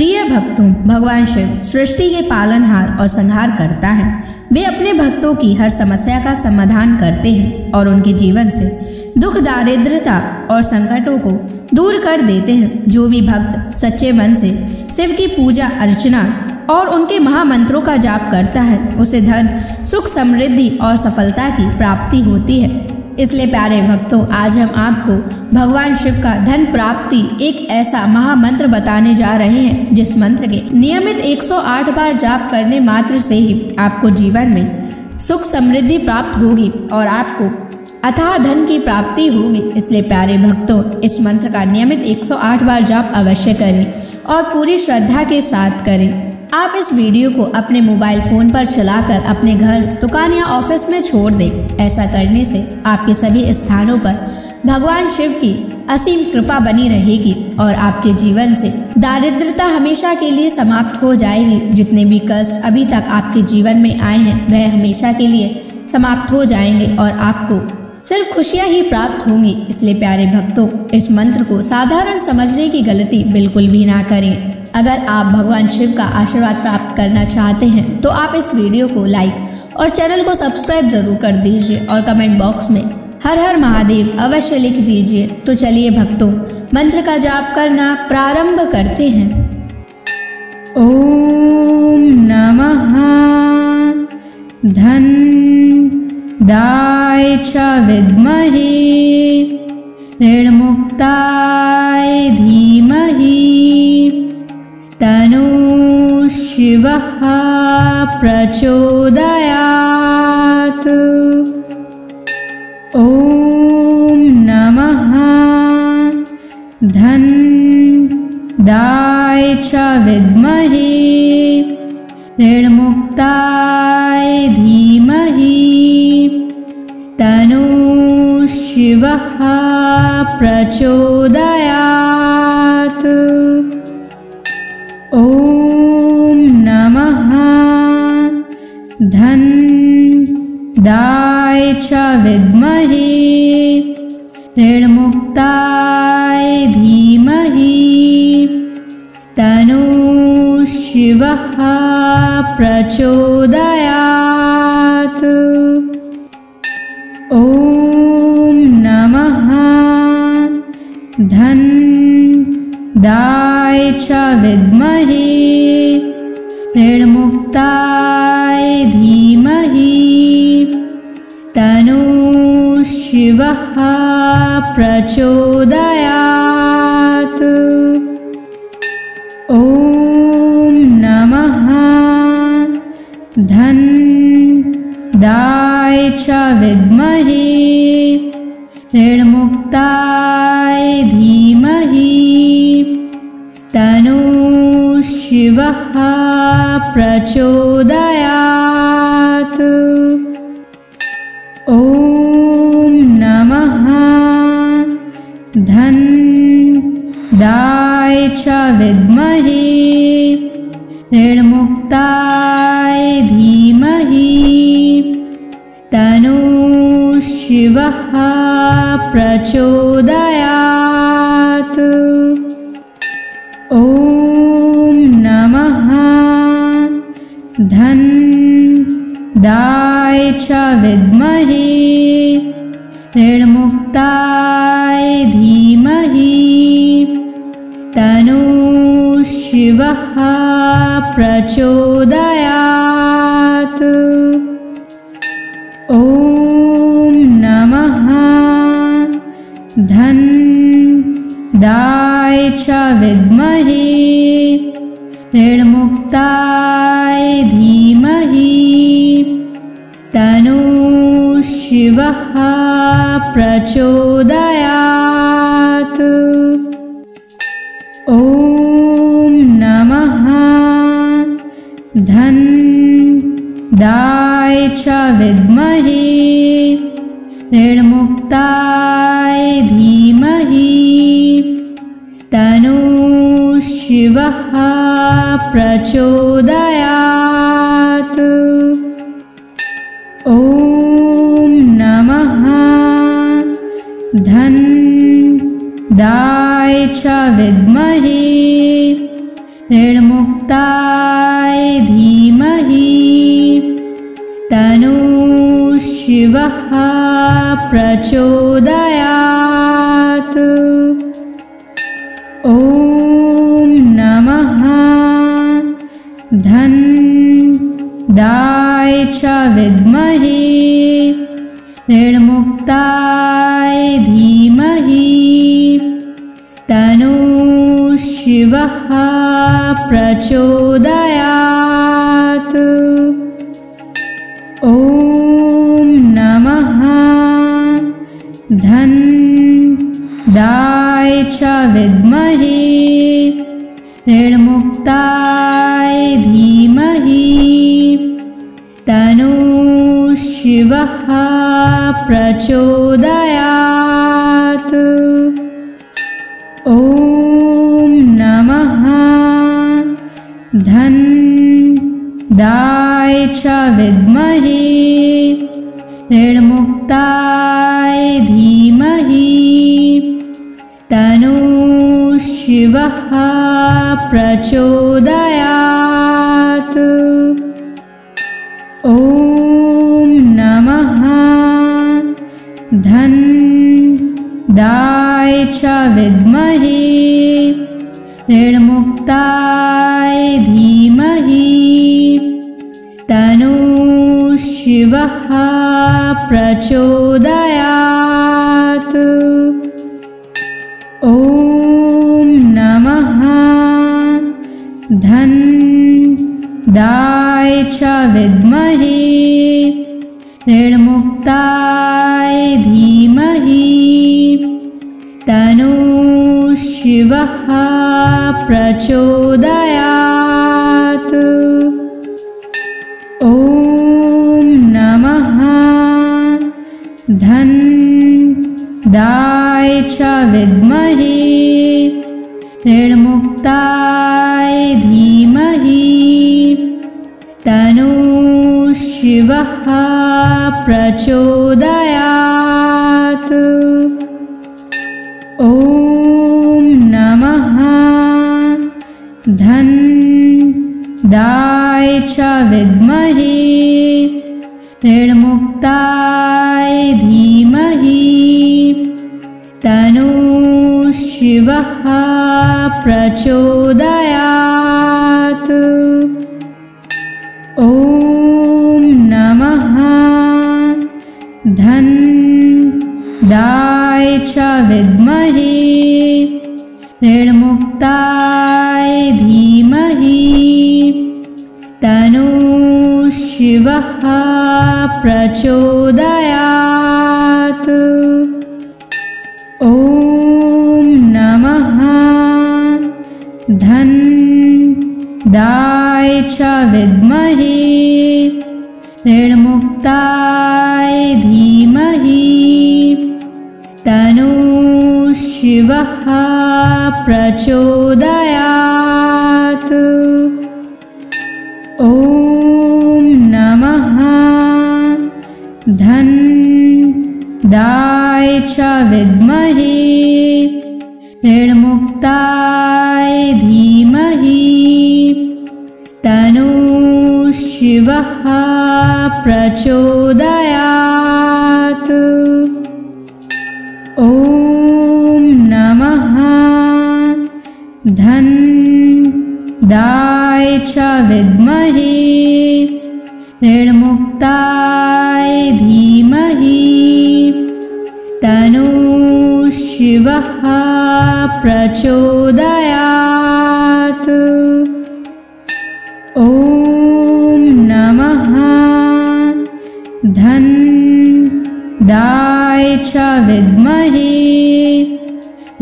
प्रिय भक्तों, भगवान शिव सृष्टि के पालनहार और संहार करता है। वे अपने भक्तों की हर समस्या का समाधान करते हैं और उनके जीवन से दुख, दारिद्रता और संकटों को दूर कर देते हैं। जो भी भक्त सच्चे मन से शिव की पूजा अर्चना और उनके महामंत्रों का जाप करता है, उसे धन, सुख, समृद्धि और सफलता की प्राप्ति होती है। इसलिए प्यारे भक्तों, आज हम आपको भगवान शिव का धन प्राप्ति एक ऐसा महामंत्र बताने जा रहे हैं, जिस मंत्र के नियमित 108 बार जाप करने मात्र से ही आपको जीवन में सुख समृद्धि प्राप्त होगी और आपको अथाह धन की प्राप्ति होगी। इसलिए प्यारे भक्तों, इस मंत्र का नियमित 108 बार जाप अवश्य करें और पूरी श्रद्धा के साथ करें। आप इस वीडियो को अपने मोबाइल फोन पर चलाकर अपने घर, दुकान या ऑफिस में छोड़ दें। ऐसा करने से आपके सभी स्थानों पर भगवान शिव की असीम कृपा बनी रहेगी और आपके जीवन से दारिद्रता हमेशा के लिए समाप्त हो जाएगी। जितने भी कष्ट अभी तक आपके जीवन में आए हैं, वह हमेशा के लिए समाप्त हो जाएंगे और आपको सिर्फ खुशियां ही प्राप्त होंगी। इसलिए प्यारे भक्तों, इस मंत्र को साधारण समझने की गलती बिल्कुल भी ना करें। अगर आप भगवान शिव का आशीर्वाद प्राप्त करना चाहते हैं तो आप इस वीडियो को लाइक और चैनल को सब्सक्राइब जरूर कर दीजिए और कमेंट बॉक्स में हर हर महादेव अवश्य लिख दीजिए। तो चलिए भक्तों, मंत्र का जाप करना प्रारंभ करते हैं। ओम नमः धन दाय च विद्महे ऋणमुक्ताय धीमहि तनो शिवः प्रचोदयात्। ओम नमः धन दाय च विद्महे ऋणमुक्ताय धीमहि तनो शिवः प्रचोदयात्। ओम नमः धन दाय च विद्महे ऋणमुक्ताय धीमहि तनो शिवः प्रचोदयात्। ओम नमः धन दाय च विद्महे ऋणमुक्ताय धीमहि तनो शिवः प्रचोदयात्। ओम नमः धन दाय च विद्महे ऋणमुक्ताय धीमहि तनो शिवः प्रचोदयात्। ओम नमः धन दाय च विद्महे ऋणमुक्ताय धीमहि तनो शिवः प्रचोदयात्। ओम नमः धन दाय च विद्महे ऋणमुक्ताय धीमहि तनो शिवः प्रचोदयात्। ओम नमः धन दाय च विद्महे ऋणमुक्ताय धीमहि तनो शिवः प्रचोदयात्। ओम नमः धन दाय च विद्महे ऋणमुक्ताय धीमहि तनो शिवः प्रचोदयात्। ओम नमः धन दाय च विद्महे ऋण ऋणमुक्ताय धीमहि तन्नो शिवः प्रचोदयात्। ॐ नमः धन्दाय च विद्महे ऋणमुक्ताय धीमहि तन्नो शिवः प्रचोदयात्। ॐ नमः धन्दाय च विद्महे ऋणमुक्ताय धीमहि तन्नो शिवः प्रचोदयात्। ॐ नमः धन्दाय च विद्महे ऋणमुक्ताय धीमहि तन्नो शिवः प्रचोदयात्। ॐ नमः धन्दाय च विद्महे ऋणमुक्ताय धीमहि तन्नो शिवः प्रचोदयात्। ॐ नमः धन्दाय च विद्महे ऋणमुक्ताय धीमहि तन्नो शिवः प्रचोदयात्। ॐ नमः धन्दाय च विद्महे ऋणमुक्ताय धीमहि तन्नो शिवः प्रचोदयात्। ॐ नमः धन्दाय च विद्महे ऋणमुक्ताय धीमहि तन्नो शिवः प्रचोदयात्। ॐ नमः धन्दाय च विद्महे ऋणमुक्ताय धीमहि तन्नो शिवः प्रचोदयात्। ॐ नमः धन्दाय च विद्महे ऋणमुक्ताय धीमहि तन्नो शिवः प्रचोदयात्। ॐ नमः धन्दाय च विद्महे ऋणमुक्ताय धीमहि तन्नो शिवः प्रचोदयात्। ॐ नमः धन्दाय च विद्महे ऋणमुक्ताय धीमहि तन्नो शिवः प्रचोदयात्। ॐ नमः धन्दाय च विद्महे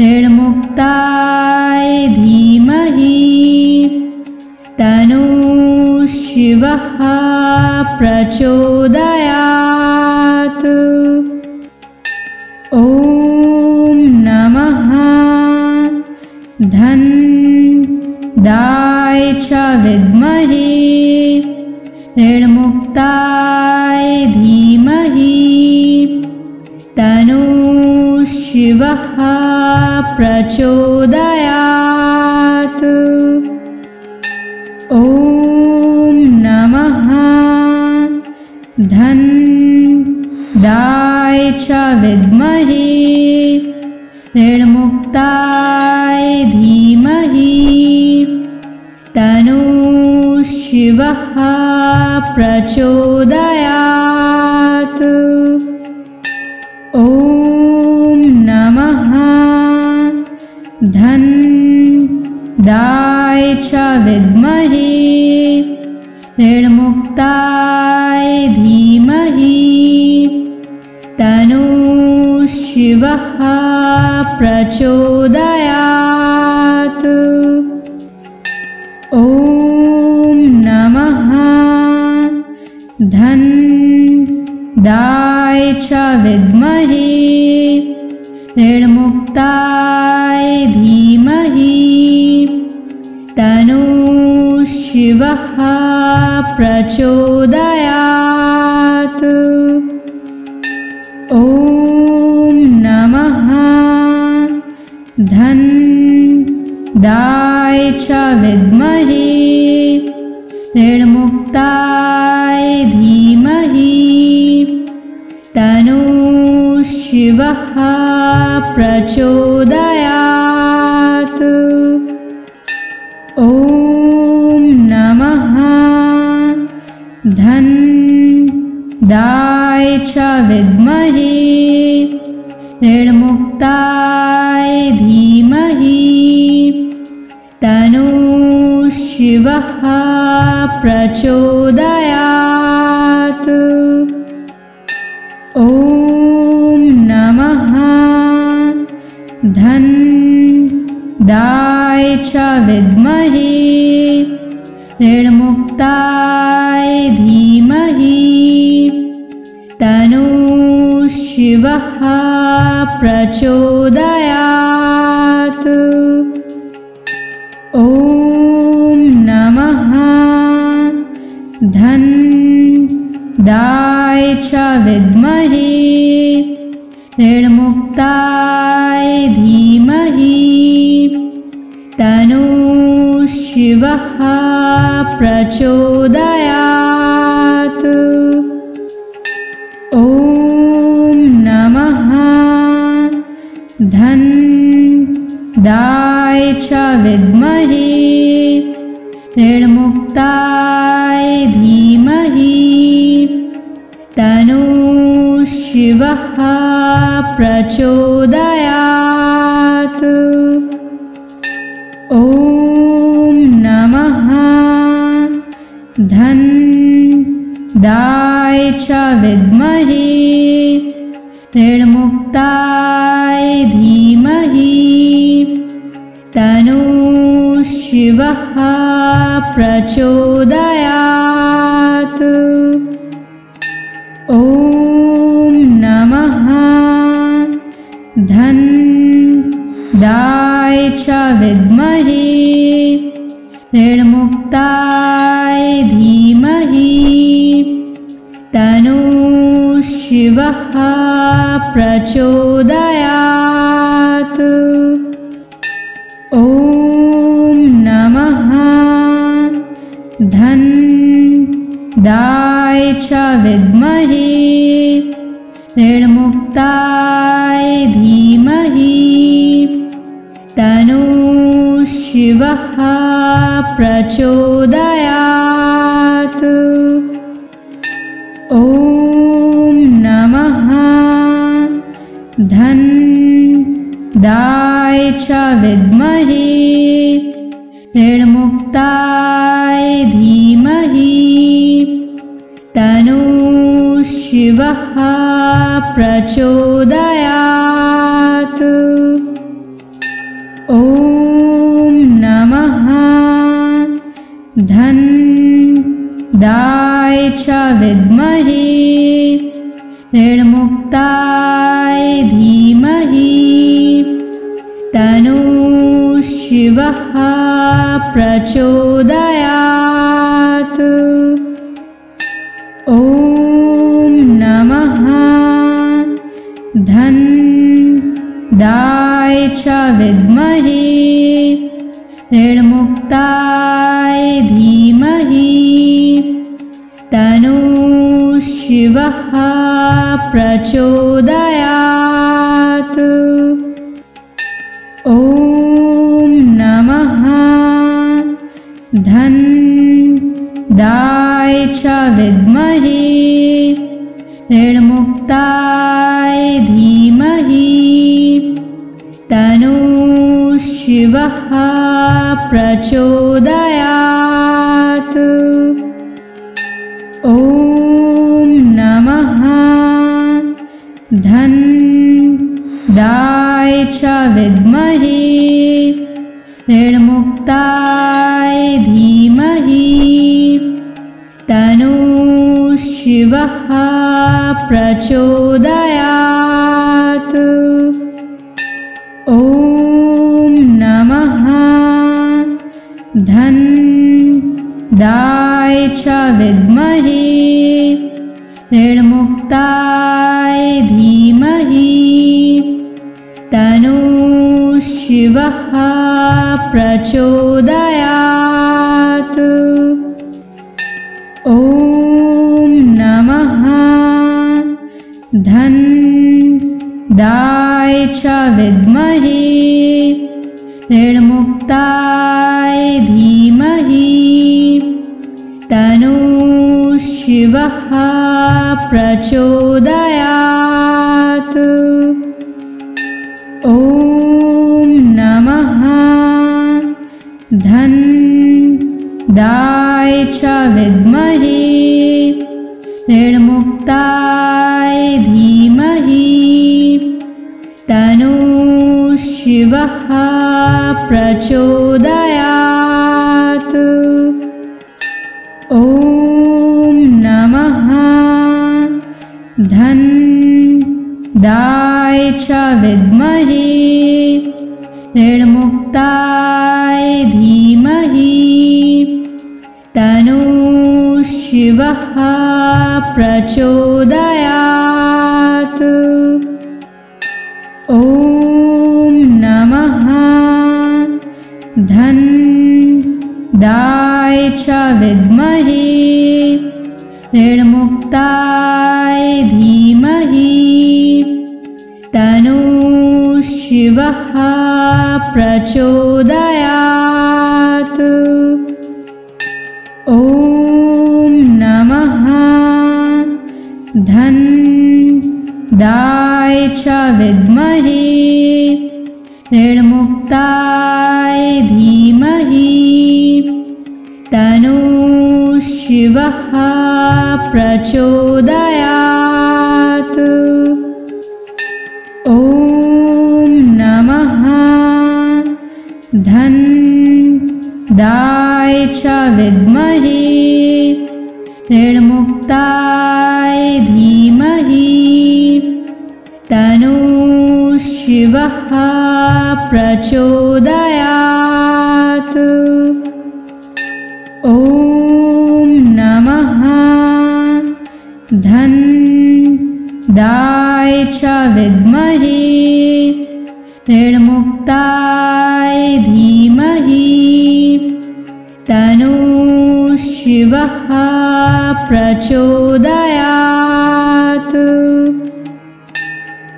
ऋणमुक्ताय धीमहि तन्नो शिवः प्रचोदयात्। ॐ नमः धन्दाय च विद्महे ऋणमुक्ताय धीमहि तन्नो शिवः प्रचोदयात्। ॐ धनदाय च विद्महे ऋणमुक्ताय धीमहि तन्नो शिवः प्रचोदयात्। ॐ नमः धनदाय च विद्महे ऋणमुक्ताय धीमहि तन्नो शिवः प्रचोदयात्। ॐ नमः धनदाय च विद्महे ऋणमुक्ताय धीमहि तन्नो शिवः प्रचोदयात्। ॐ नमः धनदाय च विद्महे ऋणमुक्ताय धीमहि तन्नो शिवः प्रचोदयात्। ॐ नमः धनदाय च विद्महे ऋणमुक्ताय धीमहि तन्नो शिवः प्रचोदयात्। ॐ नमः धनदाय च विद्महे ऋणमुक्ताय धीमहि तन्नो शिवः प्रचोदयात्। ॐ नमः धनदाय च विद्महे ऋणमुक्ताय धीमहि तन्नो शिवः प्रचोदयात्। ॐ नमः धनदाय च विद्महे ऋणमुक्ताय धीमहि तन्नो शिवः प्रचोदयात्। ॐ नमः धनदाय च विद्महे ऋणमुक्ताय धीमहि तन्नो शिवः प्रचोदयात्। ॐ नमः धनदाय च विद्महे ऋणमुक्ताय धीमहि तन्नो शिवः प्रचोदयात्। ॐ नमः धनदाय च विद्महे ऋणमुक्ताय धीमहि तन्नो शिवः प्रचोदयात्। ॐ नमः धनदाय च विद्महे ऋणमुक्ताय धीमहि तन्नो शिवः प्रचोदयात्। ॐ नमः धनदाय च विद्महे ऋणमुक्ताय धीमहि तन्नो शिवः प्रचोदयात्। ॐ नमः धनदाय च विद्महे ऋणमुक्ताय धीमहि तन्नो शिवः प्रचोदयात्। ॐ नमः धन्दाय च विद्महे ऋणमुक्ताय धीमहि तन्नो शिवः प्रचोदयात्। ॐ नमः धन्दाय च विद्महे ऋणमुक्ताय धीमहि तन्नो शिवः प्रचोदयात्। ॐ नमः धन्दाय च विद्महे ऋणमुक्ताय धीमहि तन्नो शिवः प्रचोदयात्। ॐ नमः धन्दाय च विद्महे ऋणमुक्ताय धीमहि तन्नो शिवः प्रचोदयात्। ॐ नमः धन्दाय च विद्महे ऋणमुक्ताय धीमहि तन्नो शिवः प्रचोदयात्। ॐ नमः धन्दाय च विद्महे ऋणमुक्ताय धीमहि तन्नो शिवः प्रचोदयात्। ॐ नमः धन्दाय च विद्महे ऋणमुक्ताय धीमहि तन्नो शिवः प्रचोदयात्। ॐ नमः धन्दाय च विद्महे ऋणमुक्ताय धीमहि तन्नो शिवः प्रचोदयात्। ॐ नमः धन्दाय च विद्महे ऋणमुक्ताय धीमहि तन्नो शिवः प्रचोदयात्। ॐ नमः धन्दाय च विद्महे ऋणमुक्ताय धीमहि तन्नो शिवः प्रचोदयात्।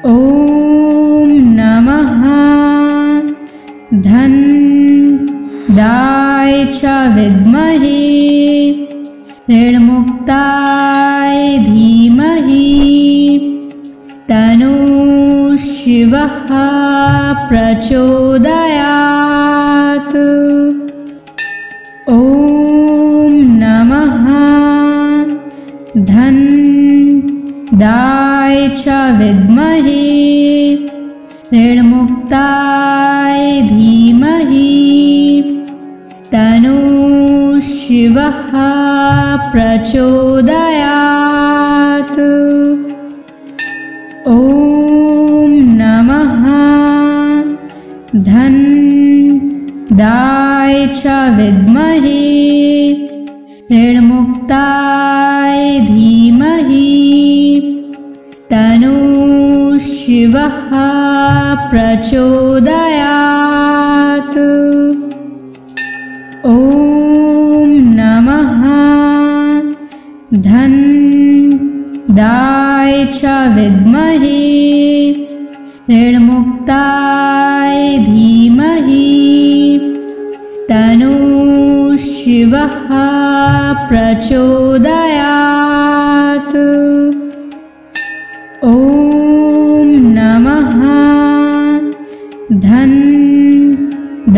ॐ नमः धन्दाय च विद्महे ऋणमुक्ताय धीमहि तन्नो शिवः प्रचोदयात्। ॐ नमः धन्दाय च विद्महे ऋणमुक्ताय धीमहि तन्नो शिवः प्रचोदयात्। ॐ नमः धन्दाय च विद्महे ऋणमुक्ताय धीमहि तन्नो शिवः प्रचोदयात्। ॐ नमः धन्दाय च विद्महे ऋणमुक्ताय धीमहि तन्नो शिवः प्रचोदयात्। ॐ नमः धनदाय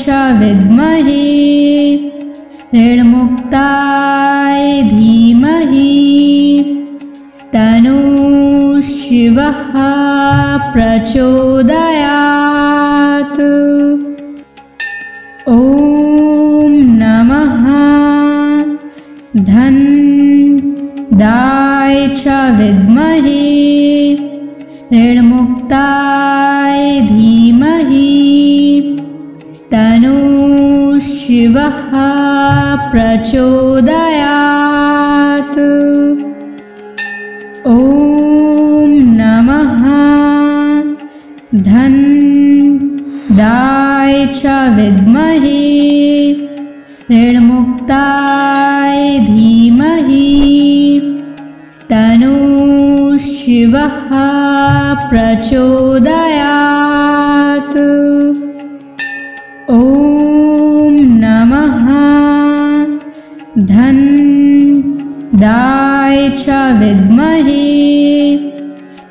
च विद्महे ऋणमुक्ताय धीमहि तन्नो शिवः प्रचोदयात्। ॐ नमः धनदाय च विद्महे ऋणमुक्ताय धीमहि तन्नो शिवः प्रचोदयात्। ॐ नमः धनदाय च विद्महे ऋणमुक्ताय धीमहि तन्नो शिवः प्रचोदयात्। ॐ नमः धनदाय च विद्महे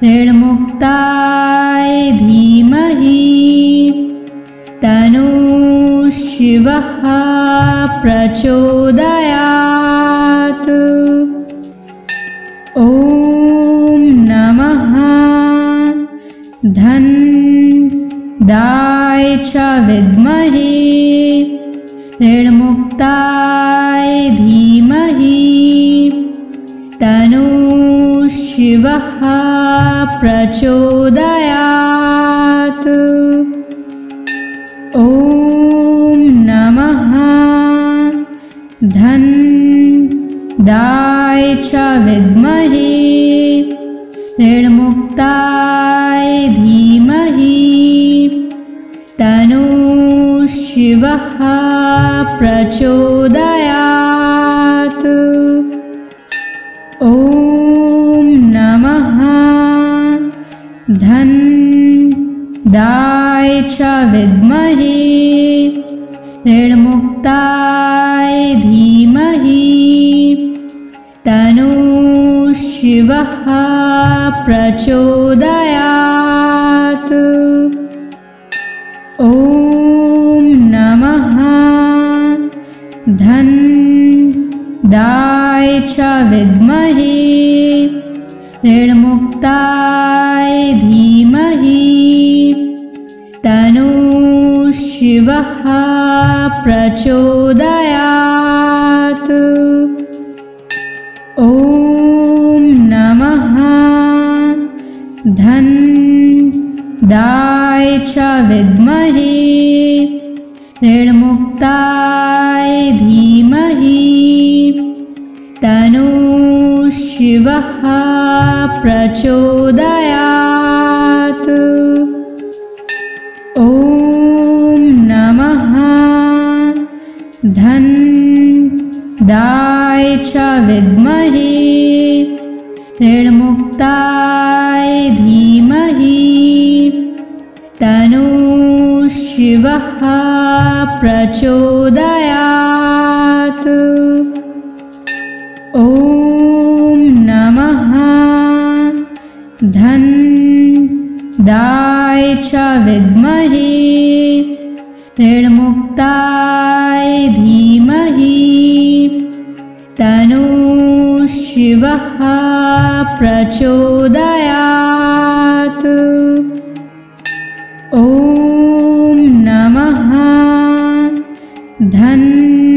ऋणमुक्ताय धीमहि तन्नो शिवः प्रचोदयात्। ॐ नमः धनदाय च विद्महे ऋणमुक्ताय धीमहि तन्नो शिवः प्रचोदयात्। ॐ नमः धनदाय च विद्महे ऋणमुक्ताय धीमहि तन्नो शिवः प्रचोदयात्। ॐ नमः धनदाय च विद्महे ऋणमुक्ताय धीमहि तन्नो शिवः प्रचोदयात्। ॐ नमः धनदाय च विद्महे ऋणमुक्ताय धीमहि तन्नो शिवः प्रचोदयात्। ॐ नमः धनदाय च विद्महे ऋणमुक्ताय धीमहि तन्नो शिवः प्रचोदयात्। ॐ नमः धनदाय च विद्महे ऋणमुक्ताय धीमहि तन्नो शिवः प्रचोदयात्। ॐ नमः धनदाय च विद्महे ऋणमुक्ताय धीमहि तन्नो शिवः प्रचोदयात्। ॐ नमः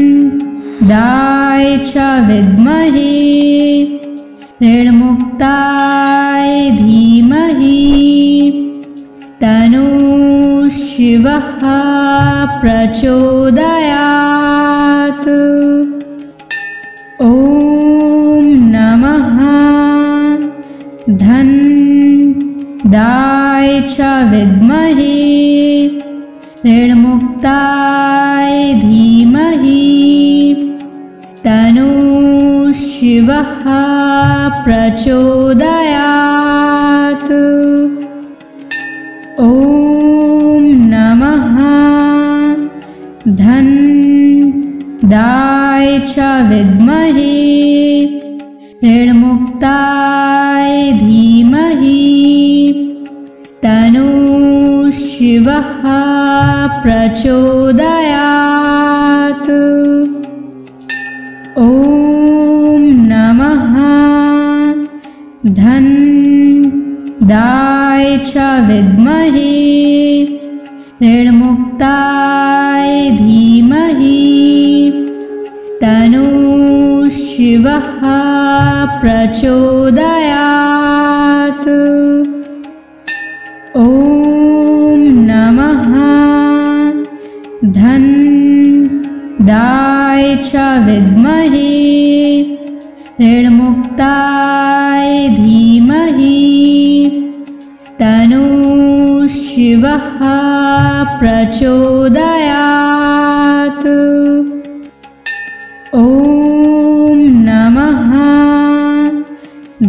धनदाय च विद्महे ऋणमुक्ताय धीमहि तन्नो शिवः प्रचोदयात्। ॐ नमः धनदाय च विद्महे ऋणमुक्ताय धीमहि तन्नो शिवः प्रचोदयात्। ॐ नमः धन्दाय च विद्महे ऋणमुक्ताय धीमहि तन्नो शिवः प्रचोदयात्। ॐ नमः धन्दाय च विद्महे ऋणमुक्ताय धीमहि तन्नो शिवः प्रचोदयात्। ॐ नमः धन्दाय च विद्महे ऋणमुक्ताय धीमहि तन्नो शिवः प्रचोदयात्। ॐ नमः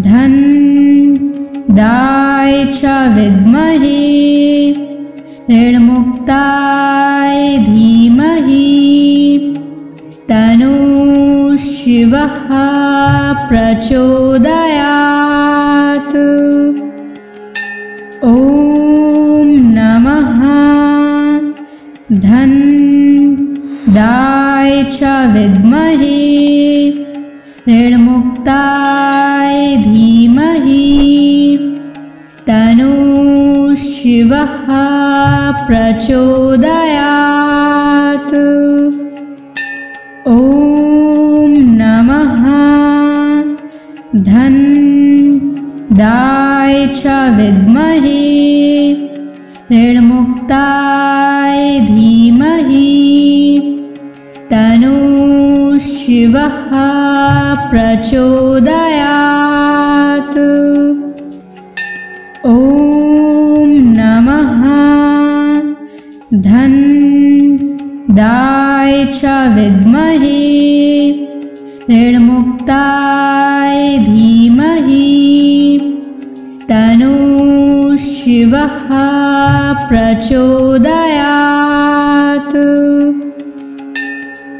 धन्दाय च विद्महे ऋणमुक्ताय धीमहि तन्नो शिवः प्रचोदयात्। ॐ नमः धन्दाय च विद्महे ऋणमुक्ताय धीमहि तन्नो शिवः प्रचोदयात्। ॐ नमः धन्दाय च विद्महे ऋणमुक्ताय धीमहि तन्नो शिवः प्रचोदयात्। ॐ नमः धन्दाय च विद्महे ऋणमुक्ताय धीमहि तन्नो शिवः प्रचोदयात्।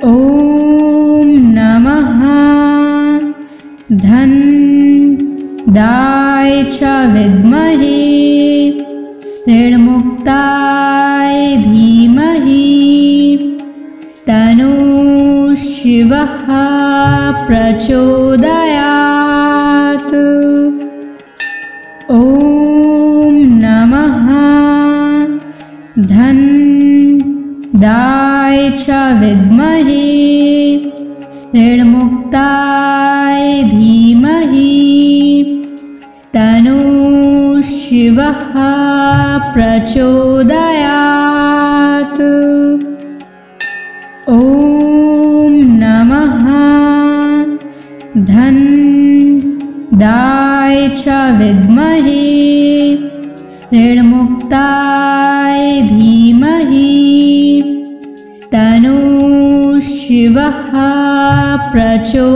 ॐ नमः धन्दाय च विद्महे ऋणमुक्ताय धीमहि तन्नो शिवः प्रचोदयात्। ॐ नमः धन्दाय च विद्महे ऋणमुक्ताय धीमहि तन्नो शिवः प्रचोदयात्। ॐ नमः धन्दाय च विद्महे ऋणमुक्ताय धीमहि तन्नो शिवः प्रचोदयात्।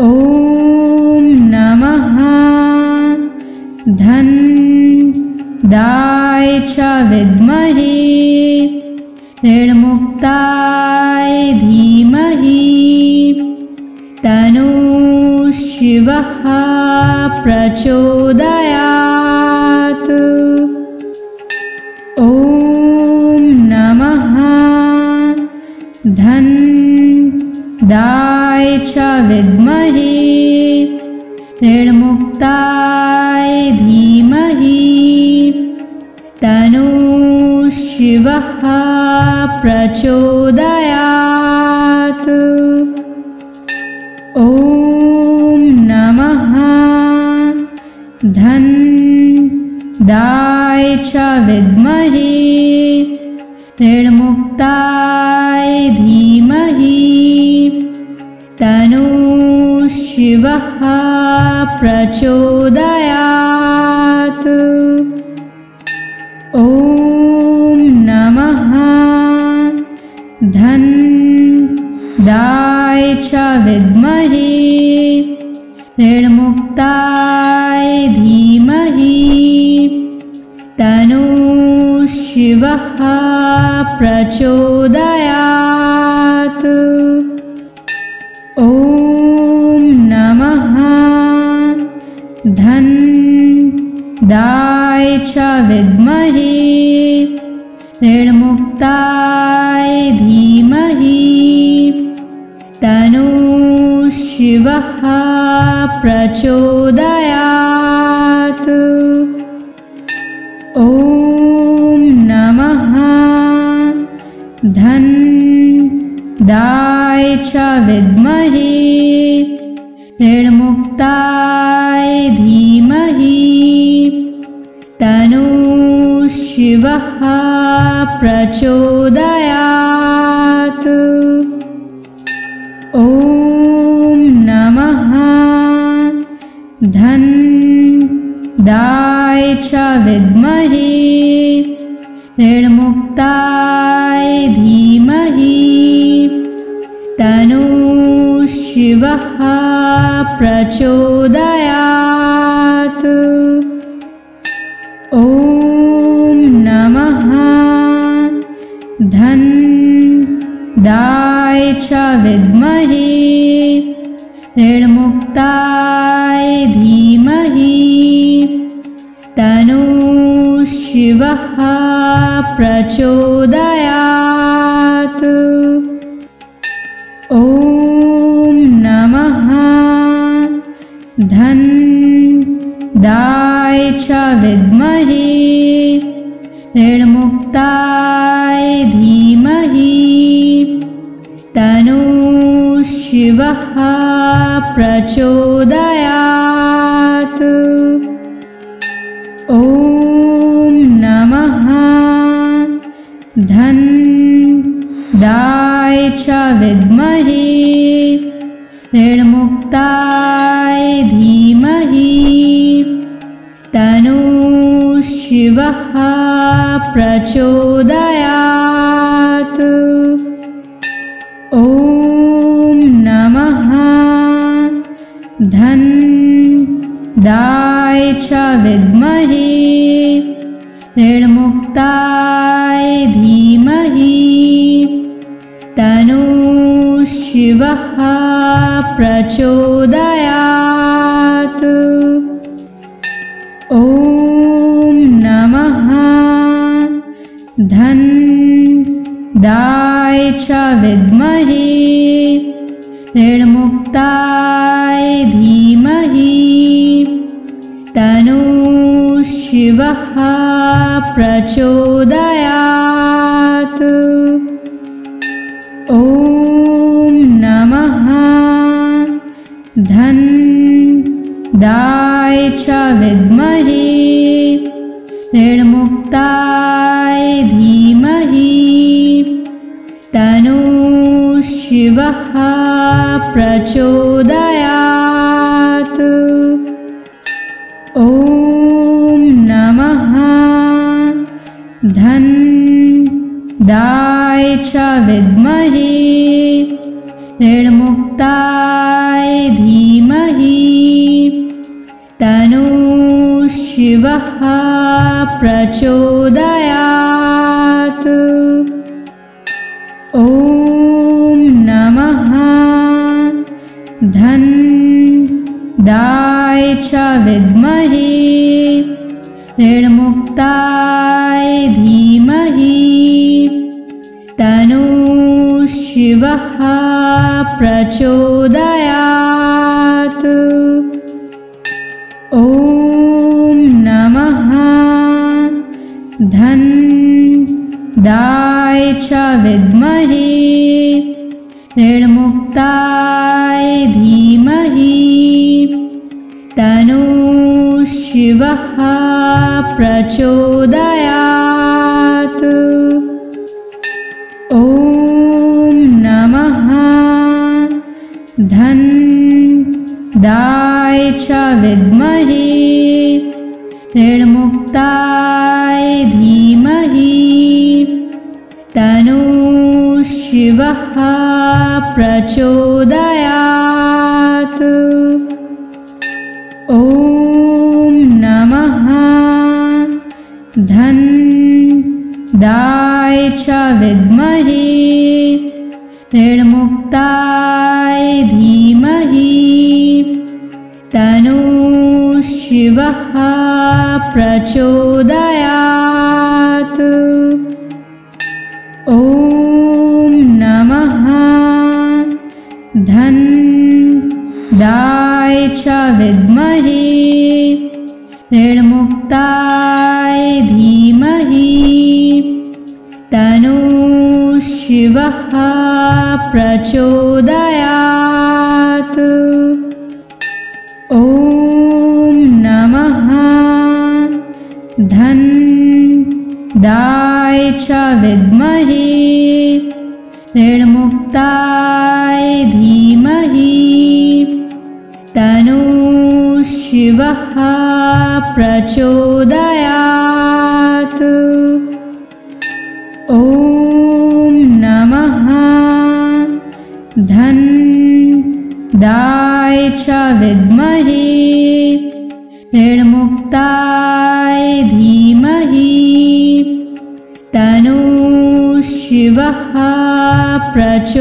ॐ नमः धन्दाय च विद्महे ऋणमुक्ताय धीमहि तन्नो शिवः प्रचोदयात्। ॐ नमः धन्दाय च विद्महे ऋणमुक्ताय धीमहि तन्नो शिवः प्रचोदयात्। ॐ नमः धन्दाय च विद्महे ऋणमुक्ताय धीमहि तन्नो शिवः प्रचोदयात्। ॐ नमः धन्दाय च विद्महे ऋणमुक्ताय धीमहि तन्नः शिवः प्रचोदयात्। ॐ नमः धनदाय च विद्महे ऋणमुक्ताय धीमहि तन्नः शिवः प्रचोदयात्। ॐ नमः धनदाय च विद्महे ऋणमुक्ताय धीमहि तन्नः शिवः प्रचोदयात्। ॐ नमः धनदाय च विद्महे ऋणमुक्ताय धीमहि तन्नः शिवः प्रचोदयात्। ॐ नमः धनदाय च विद्महे ऋणमुक्ताय धीमहि तन्नः शिवः प्रचोदयात्। ॐ नमः धनदाय च विद्महे ऋणमुक्ताय धीमहि तन्नः शिवः प्रचोदयात्। ॐ नमः धनदाय च विद्महे ऋणमुक्ताय धीमहि तन्नः शिवः प्रचोदयात्। ॐ नमः धनदाय च विद्महे ऋणमुक्ताय धीमहि तन्नः शिवः प्रचोदयात्। ॐ नमः धनदाय च विद्महे ऋणमुक्ताय धीमहि तन्नः शिवः प्रचोदयात्। ॐ नमः धनदाय च विद्महे ऋणमुक्ताय धीमहि तन्नः शिवः प्रचोदयात्। ॐ नमः धनदाय च विद्महे ऋणमुक्ताय धीमहि तन्नः शिवः प्रचोदयात्। ॐ नमः धनदाय च विद्महे ऋणमुक्ताय धीमहि तन्नः शिवः प्रचोदयात्। ॐ नमः धनदाय च विद्महे ऋणमुक्ताय धीमहि तन्नः शिवः प्रचोदयात्। ॐ नमः धनदाय च विद्महे ऋणमुक्ताय धीमहि तन्नः शिवः प्रचोदयात्। ॐ नमः धन्दाय च विद्महे ऋणमुक्ताय धीमहि तन्नो शिवः प्रचोदयात्। ॐ नमः धन्दाय च विद्महे ऋणमुक्ताय धीमहि तन्नो शिवः प्रचोदयात्। ॐ नमः धन्दाय च विद्महे ऋणमुक्ताय धीमहि तन्नो शिवः प्रचोदयात्। ॐ नमः धन्दाय च विद्महे ऋणमुक्ताय धीमहि तन्नो शिवः प्रचोदयात्।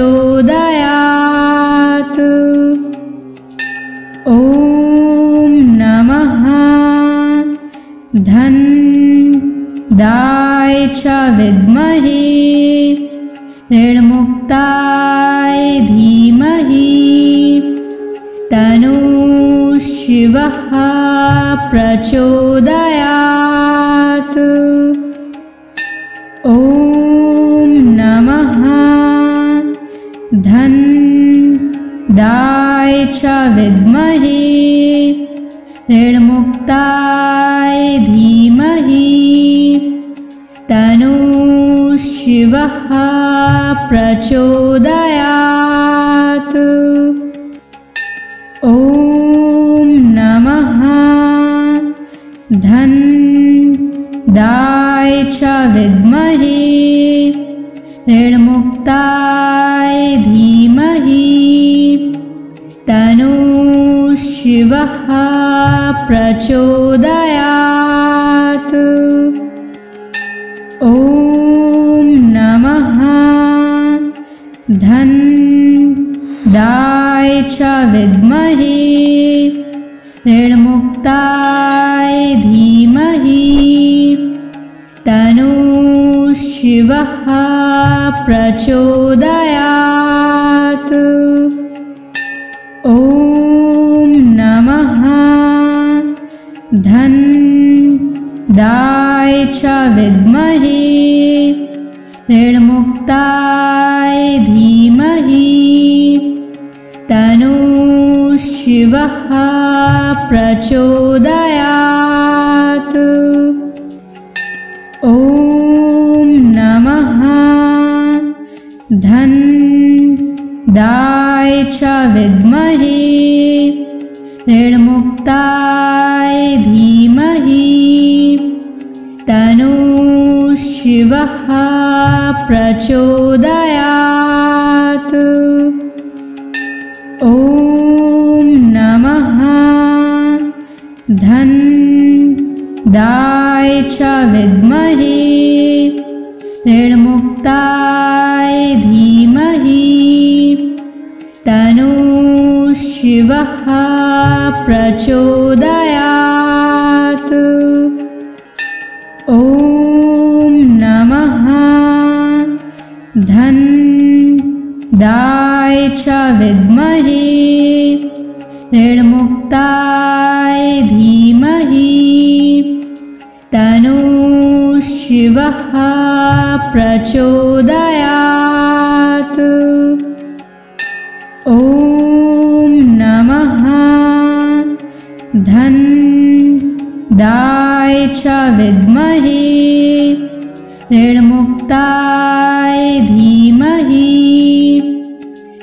ॐ नमः धन्दाय च विद्महे ऋणमुक्ताय धीमहि तन्नो शिवः प्रचोदयात्। ॐ नमः धन्दाय च विद्महे ऋणमुक्ताय धीमहि तन्नो शिवः प्रचोदयात्। ॐ नमः धन्दाय च विद्महे ऋणमुक्ताय धीमहि तन्नो शिवः प्रचोदयात्। ॐ नमः धन्दाय च विद्महे ऋणमुक्ताय धीमहि तन्नो शिवः प्रचोदयात्। ॐ नमः धन्दाय च विद्महे ऋणमुक्ताय धीमहि तन्नो शिवः प्रचोदयात्। ॐ नमः धन्दाय च विद्महे ऋणमुक्ताय धीमहि तन्नो शिवः प्रचोदयात्। ॐ नमः धन्दाय च विद्महे ऋणमुक्ताय धीमहि तन्नो शिवः प्रचोदयात्। ॐ नमः धन्दाय च विद्महे ऋणमुक्ताय धीमहि तन्नो शिवः प्रचोदयात्। ॐ नमः धन्दाय च विद्महे ऋणमुक्ताय धीमहि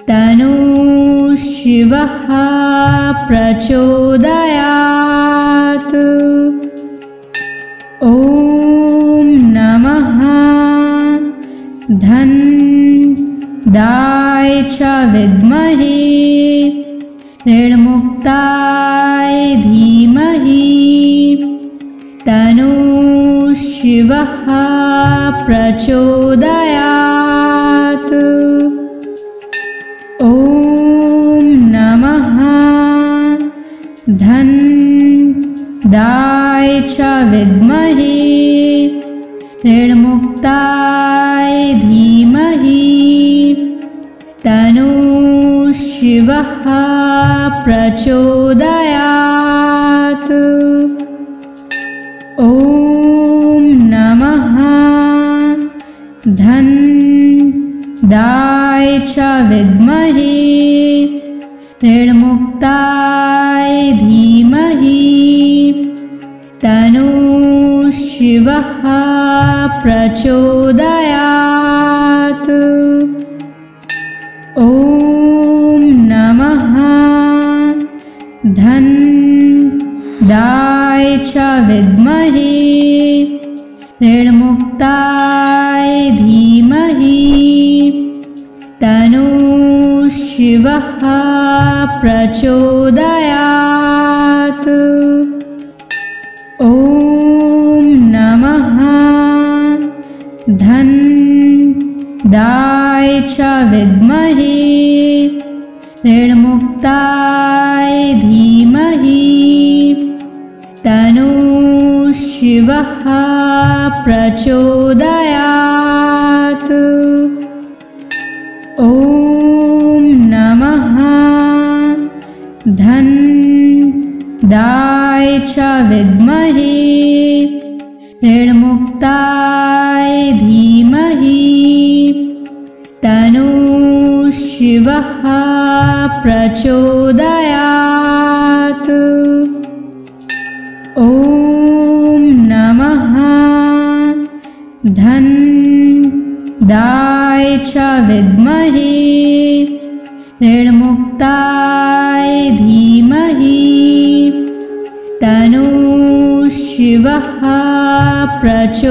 तन्नो शिवः प्रचोदयात्। ॐ नमः धन्दाय च विद्महे ऋणमुक्ताय धीमहि तन्नः शिवः प्रचोदयात्। ॐ नमः धनदाय च विद्महे ऋणमुक्ताय धीमहि तन्नः शिवः प्रचोदयात्। ॐ नमः धनदाय च विद्महे ऋणमुक्ताय धीमहि तन्नः शिवः प्रचोदयात्। ॐ नमः धनदाय च विद्महे ऋणमुक्ताय धीमहि तन्नः शिवः प्रचोदयात्। ॐ नमः धनदाय च विद्महे ऋणमुक्ताय धीमहि तन्नः शिवः प्रचोदयात्। ॐ नमः धनदाय च विद्महे ऋणमुक्ताय धीमहि तन्नः शिवः प्रचोदयात्। ॐ नमः धनदाय च विद्महे ऋणमुक्ताय धीमहि तन्नः शिवः प्रचोदयात्।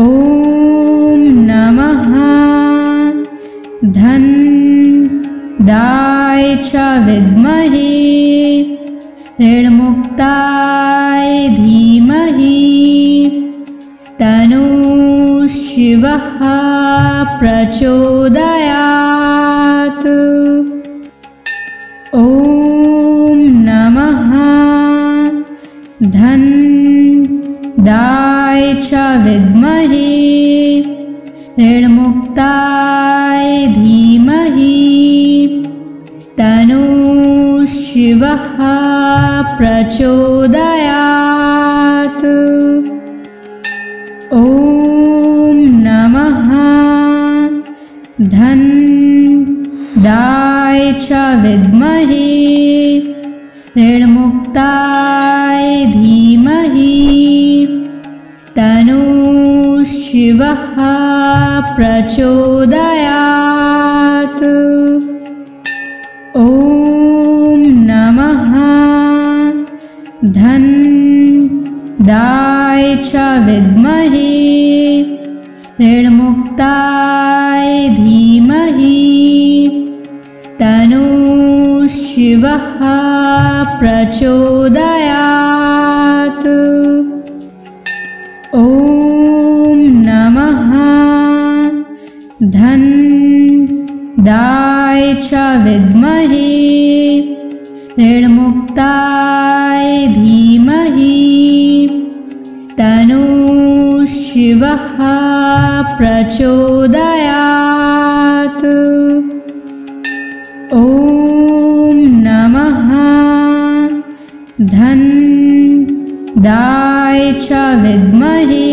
ॐ नमः धनदाय च विद्महे ऋणमुक्ताय धीमहि तन्नः शिवः प्रचोदयात्। ॐ नमः धनदाय च विद्महे ऋणमुक्ताय धीमहि तन्नः शिवः प्रचोदयात्। ॐ नमः धनदाय च विद्महे ऋणमुक्ताय धीमहि तन्नः शिवः प्रचोदयात्। ॐ नमः धनदाय च विद्महे ऋणमुक्ताय धीमहि तन्नः शिवः प्रचोदयात्। ॐ नमः धनदाय च विद्महे ऋणमुक्ताय धीमहि तन्नः शिवः प्रचोदयात्। ॐ नमः धनदाय च विद्महे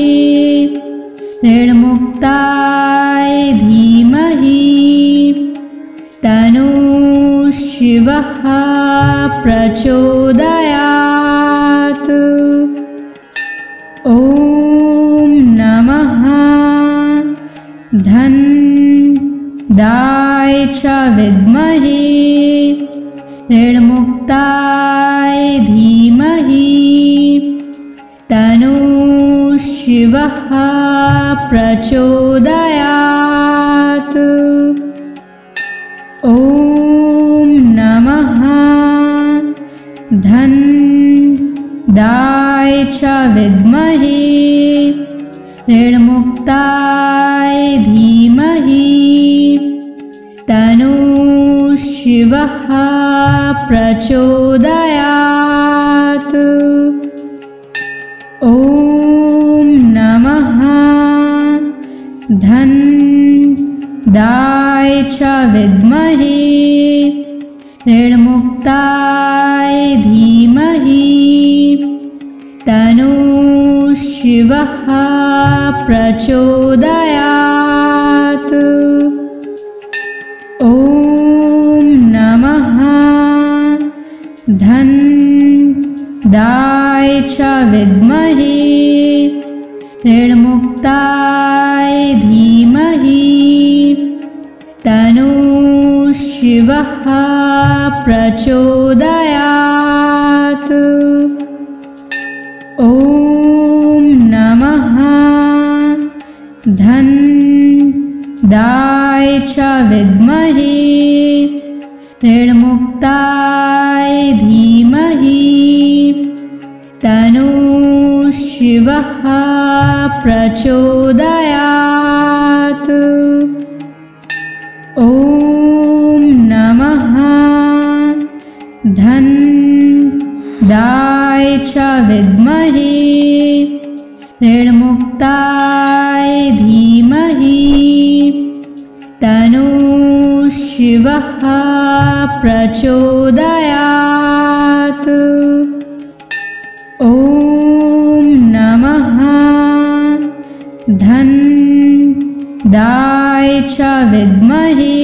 ऋणमुक्ताय धीमहि तन्नः शिवः प्रचोदयात्। ॐ नमः धनदाय च विद्महे ऋणमुक्ताय धीमहि तन्नः शिवः प्रचोदयात्। ॐ नमः धन्दाय च विद्महे ऋणमुक्ताय धीमहि तन्नो शिवः प्रचोदयात्। ॐ नमः धन्दाय च विद्महे ऋणमुक्ताय धीमहि तन्नो शिवः प्रचोदयात्। ॐ नमः धन्दाय च विद्महे ऋणमुक्ताय धीमहि तन्नो शिवः प्रचोदयात्। ॐ नमः धन्दाय च विद्महे ऋणमुक्ताय धीमहि तन्नो शिवः प्रचोदयात्। ॐ नमः धन्दाय च विद्महे ऋणमुक्ताय धीमहि तन्नो शिवः प्रचोदयात्। ॐ नमः धन्दाय च विद्महे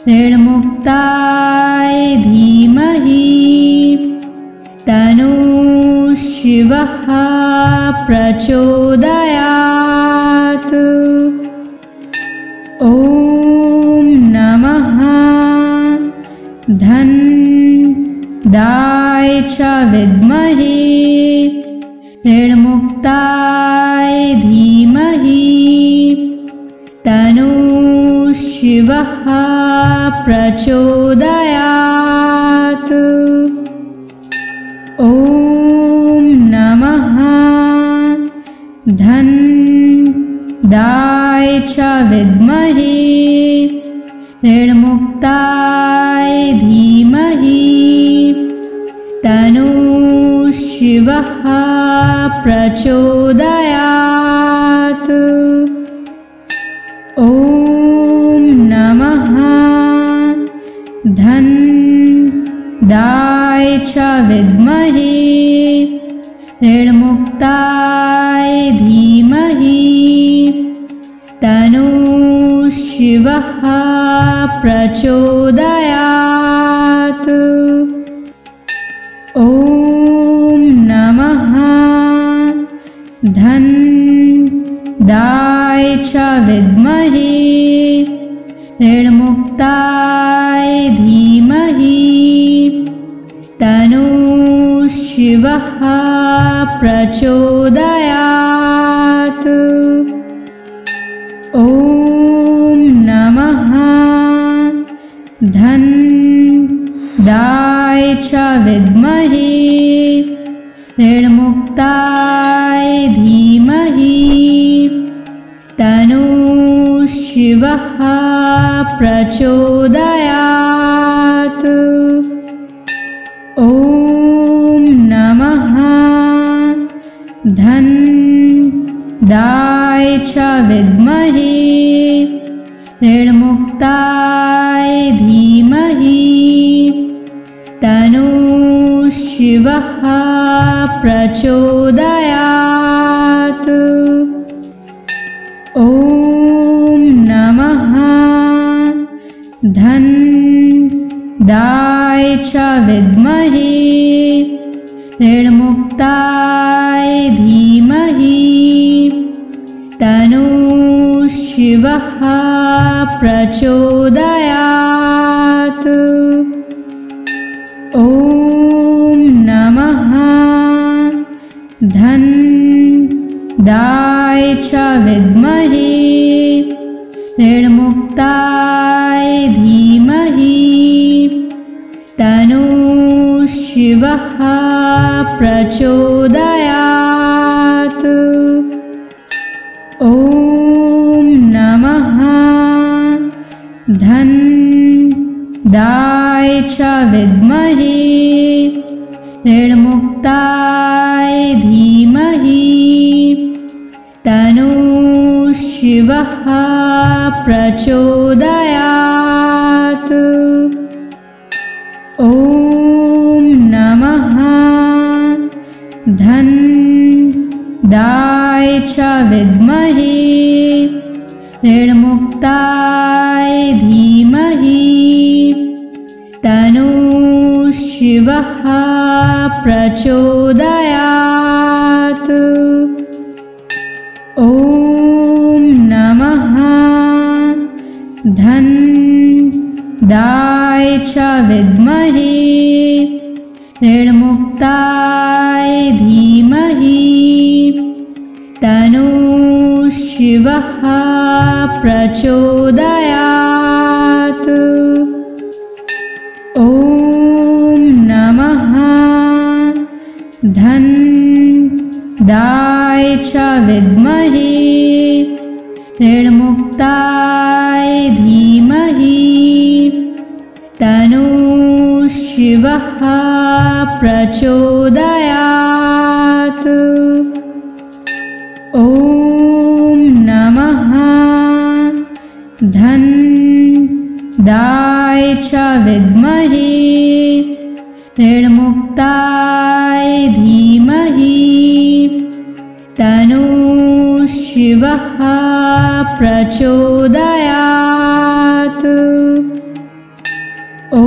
ऋणमुक्ताय धीमहि तन्नो शिवः प्रचोदयात्। ॐ नमः धन्दाय च विद्महे ऋणमुक्ताय धीमहि तन्नो शिवः प्रचोदयात्। ॐ नमः धन्दाय च विद्महे ऋणमुक्ताय धीमहि तन्नो शिवः प्रचोदयात्। ॐ नमः धन्दाय च विद्महे ऋणमुक्ताय धीमहि तन्नो शिवः प्रचोदयात्। ॐ नमः धन्दाय च विद्महे ऋणमुक्ताय धीमहि तन्नो शिवः प्रचोदयात्। ॐ नमः धन्दाय च विद्महे ऋणमुक्ताय धीमहि तन्नो शिवः प्रचोदयात्। ॐ नमः धन्दाय च विद्महे ऋणमुक्ताय धीमहि तन्नो शिवः प्रचोदयात्। ॐ नमः धन्दाय च विद्महे ऋणमुक्ताय धीमहि तन्नो शिवः प्रचोदयात्। ॐ नमः च विद्महे ऋणमुक्ताय धीमहि तन्नो शिवः प्रचोदयात्। ॐ नमः धन्दाय च विद्महे ऋणमुक्ताय धीमहि तन्नो शिवः प्रचोदयात्। ॐ नमः धन्दाय च विद्महे ऋणमुक्ताय धीमहि तन्नो शिवः प्रचोदयात्। ॐ नमः धन्दाय च विद्महे ऋणमुक्ताय धीमहि तन्नो शिवः प्रचोदयात्। ॐ नमः धन्दाय च विद्महे ऋणमुक्ताय धीमहि तन्नो शिवः प्रचोदयात्। ॐ नमः धन्दाय च विद्महे ऋणमुक्ताय धीमहि तन्नो शिवः प्रचोदयात्। ॐ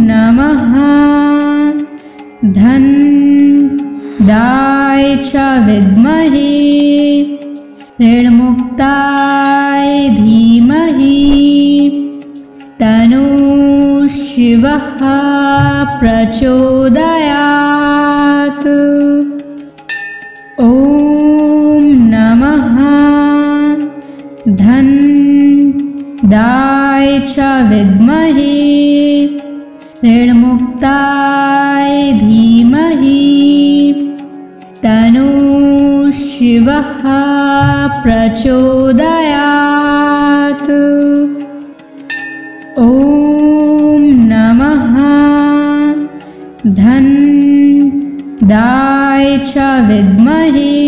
नमः धन्दाय च विद्महे ऋणमुक्ताय धीमहि तन्नो शिवः प्रचोदयात्। ॐ नमः धन्दाय च विद्महे ऋणमुक्ताय धीमहि तन्नो शिवः प्रचोदयात्। ॐ नमः धन्दाय च विद्महे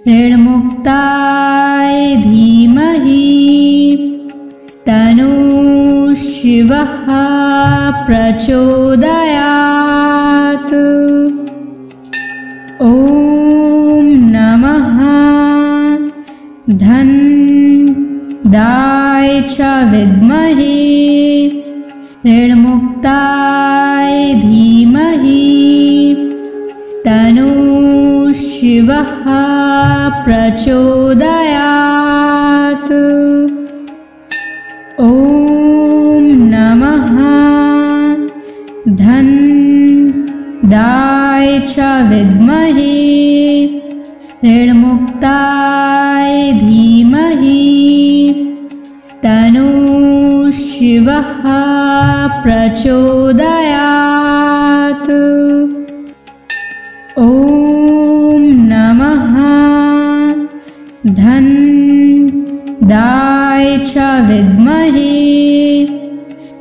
ऋणमुक्ताय धीमहि तन्नो शिवः प्रचोदयात्। ॐ नमः धन्दाय च विद्महे ऋणमुक्ताय धीमहि तन्नो शिवः प्रचोदयात्। ॐ नमः धन्दाय च विद्महे ऋणमुक्ताय धीमहि तन्नो शिवः प्रचोदयात्। ॐ नमः धन्दाय च विद्महे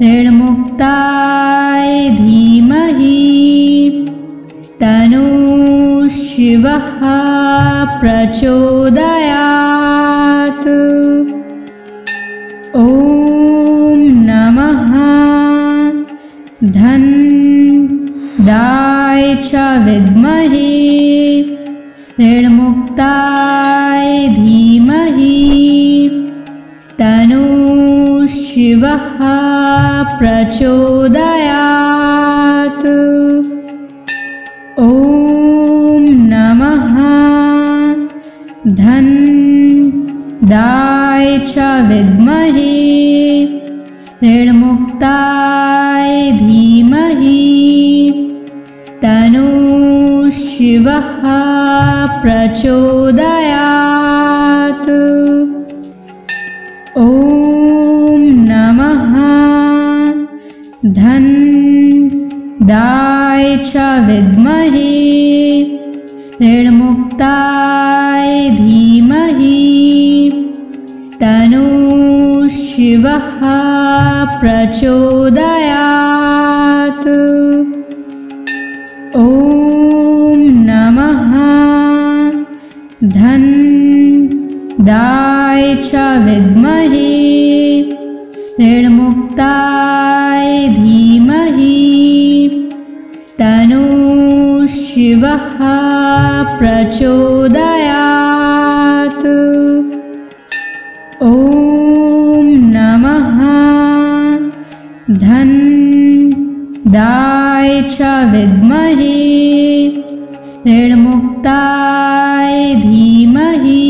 ऋणमुक्ताय धीमहि तन्नो शिवः प्रचोदयात्। ॐ नमः धन्दाय च विद्महे ऋणमुक्ताय धीमहि तन्नो शिवः प्रचोदयात्। ॐ नमः धन्दाय च विद्महे ऋणमुक्ताय धीमहि तन्नो शिवः शिवः प्रचोदयात्। ॐ नमः धन्दाय च विद्महे ऋणमुक्ताय धीमहि तन्नो शिवः प्रचोदयात्। ॐ नमः धन्दाय च विद्महे ऋणमुक्ताय धीमहि तन्नो शिवः प्रचोदयात्। ॐ नमः धन्दाय च विद्महे ऋणमुक्ताय धीमहि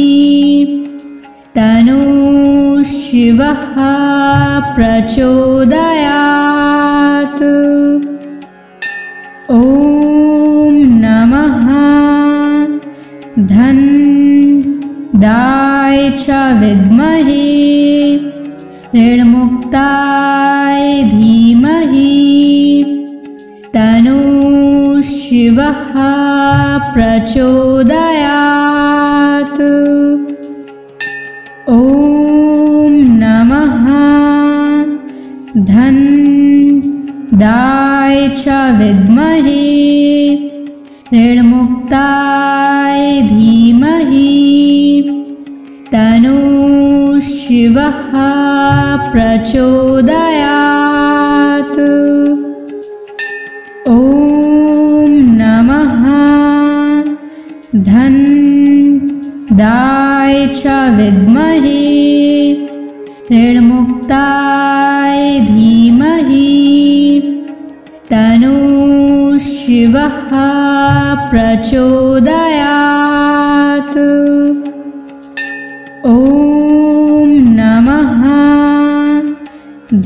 तन्नो शिवः प्रचोदयात्। ॐ नमः धन्दाय च विद्महे ऋणमुक्ताय धीमहि तन्नो शिवः प्रचोदयात्। ॐ नमः धन्दाय च विद्महे ऋणमुक्ताय धीमहि तन्नो शिवः प्रचोदयात्। ॐ नमः धन्दाय च विद्महे ऋणमुक्ताय धीमहि तन्नो शिवः प्रचोदयात्। ॐ नमः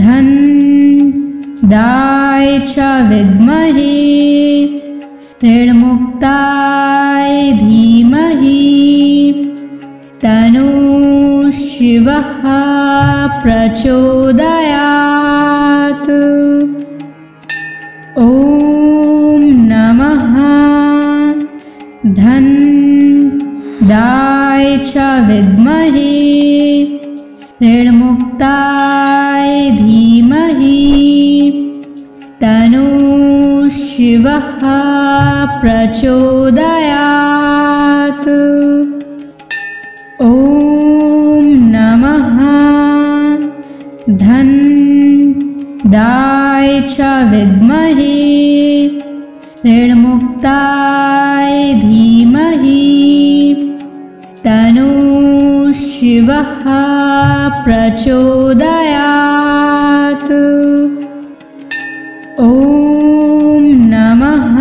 धन्दाय च विद्महे ऋणमुक्ताय धीमहि तन्नो शिवः प्रचोदयात्। ॐ नमः धन्दाय च विद्महे ऋणमुक्ताय धीमहि तन्नो शिवः प्रचोदयात्। ॐ नमः धन्दाय च विद्महे ऋणमुक्ताय धीमहि तन्नो शिवः प्रचोदयात्। ॐ नमः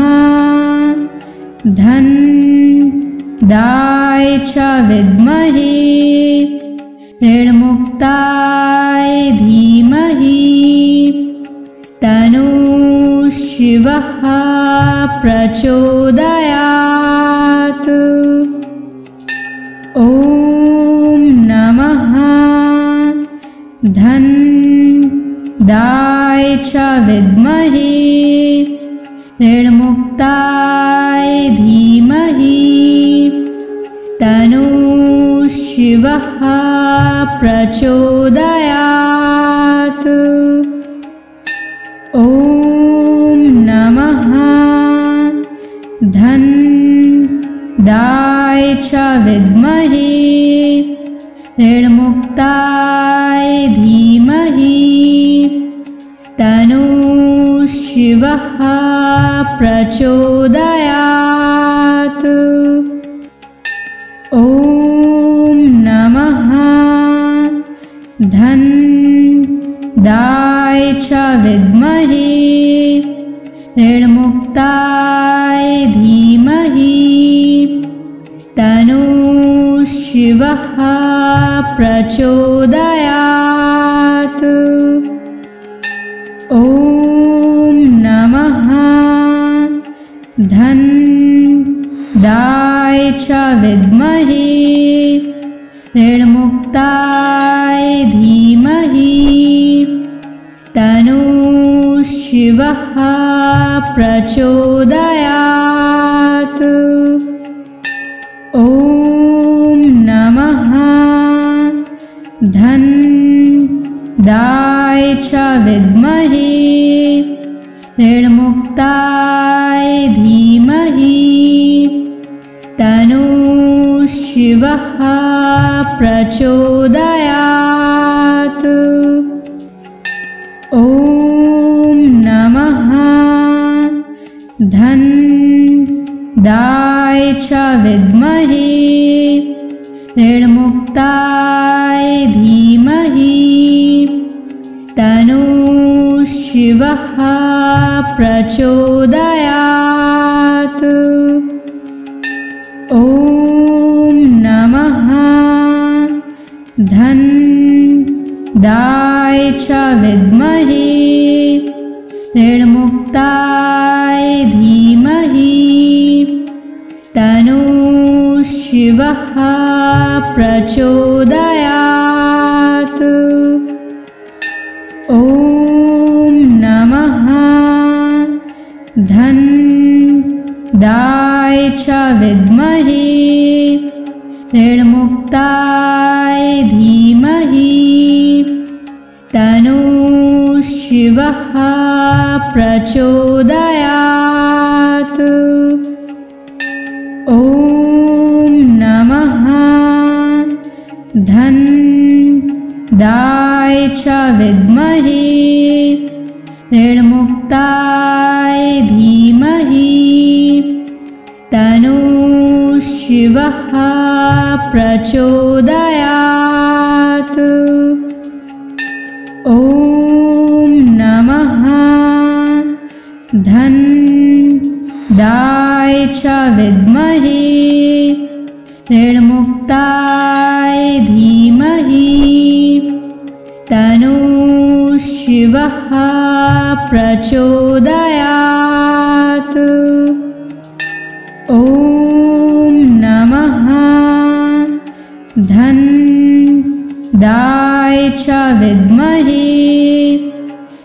धन्दाय च विद्महे ऋणमुक्ताय धीमहि तन्नो शिवः प्रचोदयात्। ॐ नमः धन्दाय च विद्महे ऋणमुक्ताय धीमहि तन्नो शिवः प्रचोदयात्। ॐ नमः धन्दाय च विद्महे ऋणमुक्ताय धीमहि तन्नो शिवः प्रचोदयात्। ॐ नमः धन्दाय च विद्महे ऋणमुक्ताय धीमहि तन्नो शिवः प्रचोदयात्। ॐ नमः दाय च विद्महे ऋणमुक्ताय धीमहि तन्नो शिवः प्रचोदयात्। ॐ नमः धन दाय च विद्महे ऋणमुक्ताय धीमहि तन्नो शिवः प्रचोदयात्। ॐ नमः धन दाय च विद्महे ऋणमुक्ताय धीमहि तन्नो शिवः प्रचोदयात्। ॐ नमः धन दाय च विद्महे ऋणमुक्ताय धीमहि तन्नो शिवः प्रचोदयात्। ॐ नमः धन दाय च विद्महे ऋणमुक्ताय धीमहि तन्नो शिवः प्रचोदयात्। ॐ नमः धन दाय च विद्महे ऋणमुक्ताय धीमहि तन्नो शिवः प्रचोदयात्। ॐ नमः धन दाय च विद्महे ऋणमुक्ताय धीमहि तन्नो शिवः प्रचोदयात्। ॐ नमः धन दाय च विद्महे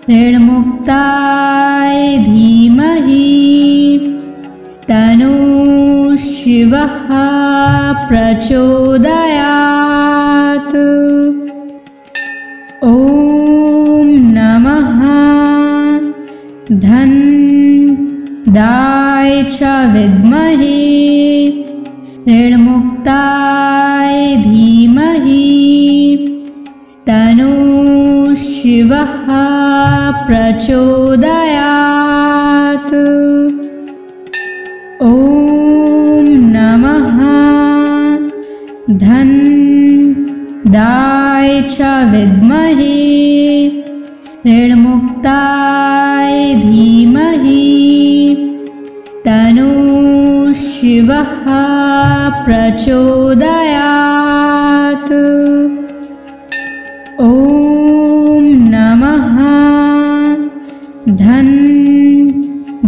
ऋणमुक्ताय धीमहि तन्नो शिवः प्रचोदयात्। ॐ नमः धन दाय च विद्महे ऋणमुक्ताय धीमहि तन्नो शिवः प्रचोदयात्। ॐ नमः धन दाय च विद्महे ऋणमुक्ताय धीमहि तन्नो शिवः प्रचोदयात्। ॐ नमः धन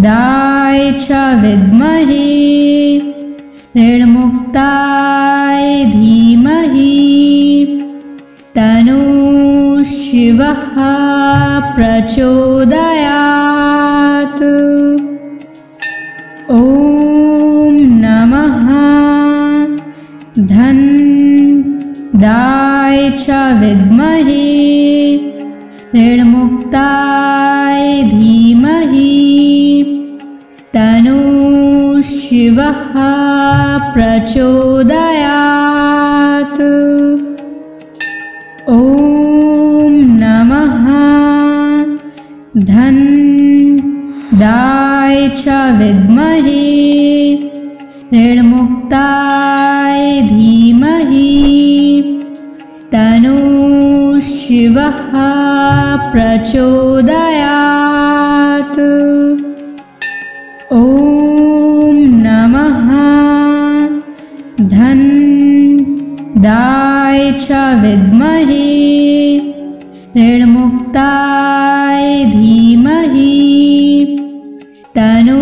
दाय च विद्महे ऋणमुक्ताय धीमहि तन्नो शिवः प्रचोदयात्। ॐ नमः धन दाय च विद्महे ऋणमुक्ताय धीमहि तन्नो शिवः प्रचोदयात्। ॐ नमः धन दाय च विद्महे ऋणमुक्ताय धीमहि तन्नो शिवः प्रचोदयात्। ॐ नमः धन दाय च विद्महे ऋणमुक्ताय धीमहि तन्नो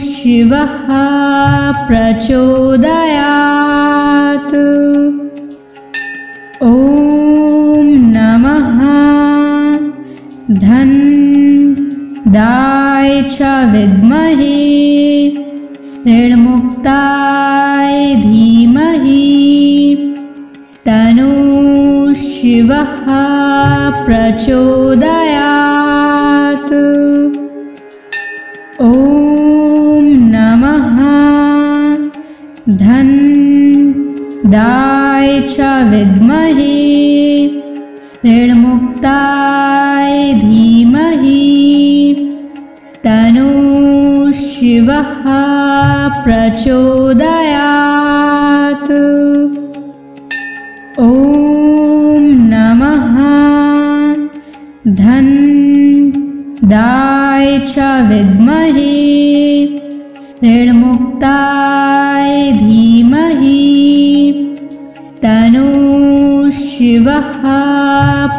शिवः प्रचोदयात्। ॐ नमः धन्दाय च विद्महे ऋणमुक्ताय धीमहि तन्नो शिवः प्रचोदयात्। ॐ नमः धन्दाय च विद्महे ऋणमुक्ताय धीमहि तन्नो शिवः प्रचोदयात्। ॐ नमः धन्दाय च विद्महे ऋणमुक्ताय धीमहि तन्नो शिवः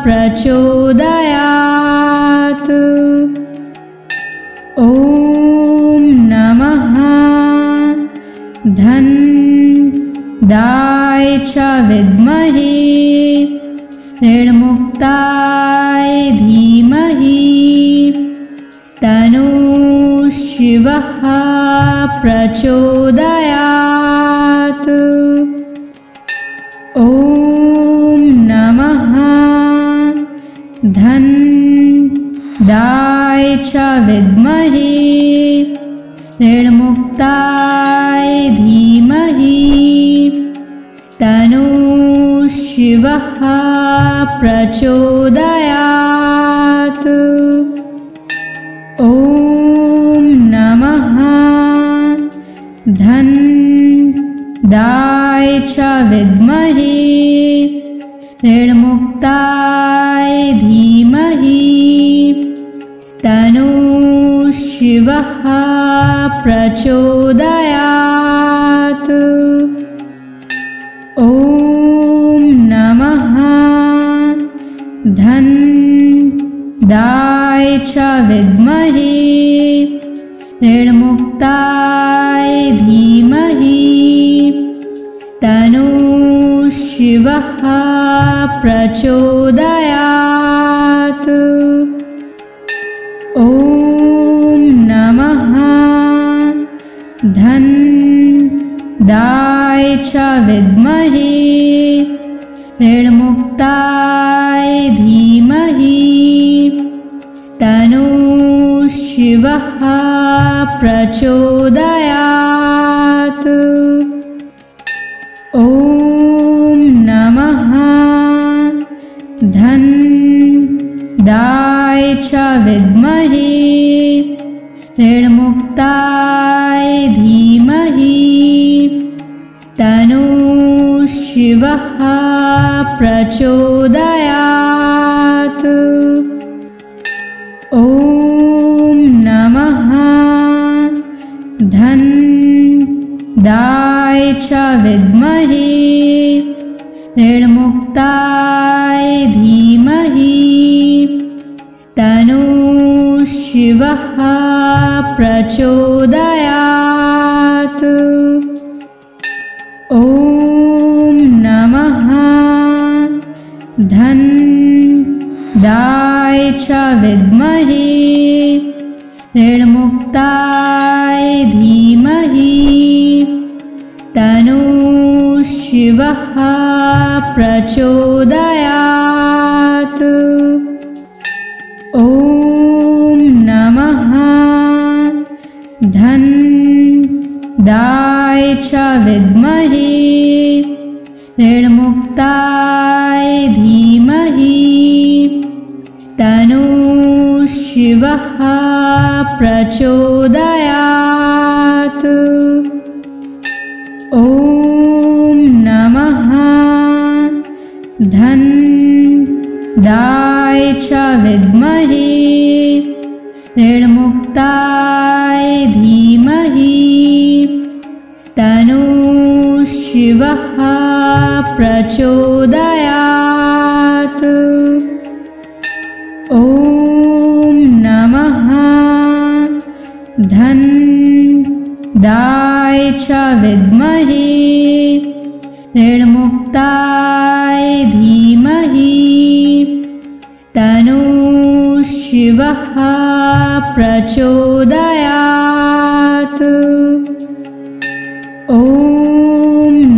प्रचोदयात्। ॐ नमः धन्दाय च विद्महे ऋणमुक्ताय धीमहि तन्नो शिवः प्रचोदयात्। ॐ नमः धन्दाय च विद्महे ऋणमुक्ताय धीमहि तन्नो शिवः प्रचोदयात्। ॐ नमः धन्दाय च विद्महे ऋणमुक्ताय धीमहि तन्नो शिवः प्रचोदयात्। ॐ नमः धन्दाय च विद्महे ऋणमुक्ताय धीमहि तन्नो शिवः प्रचोदयात्। ॐ नमः धन्दाय च विद्महे ऋणमुक्ताय धीमहि तन्नो शिवः प्रचोदयात्। ॐ नमः धन्दाय च विद्महे ऋणमुक्ताय धीमहि तन्नो शिवः प्रचोदयात्। ॐ नमः धन्दाय च विद्महे ऋणमुक्ताय धीमहि तन्नो शिवः प्रचोदयात्। ॐ नमः धन्दाय च विद्महे ऋणमुक्ताय धीमहि तन्नो शिवः प्रचोदयात्। ॐ नमः धन्दाय च विद्महे ऋणमुक्ताय धीमहि तन्नो शिवः प्रचोदयात्। ॐ नमः धन्दाय च विद्महे ऋणमुक्ताय धीमहि तन्नो शिवः प्रचोदयात्। ॐ नमः धन्दाय दाय च विद्महे ऋणमुक्ताय धीमहि तन्नो शिवः प्रचोदयात्। ॐ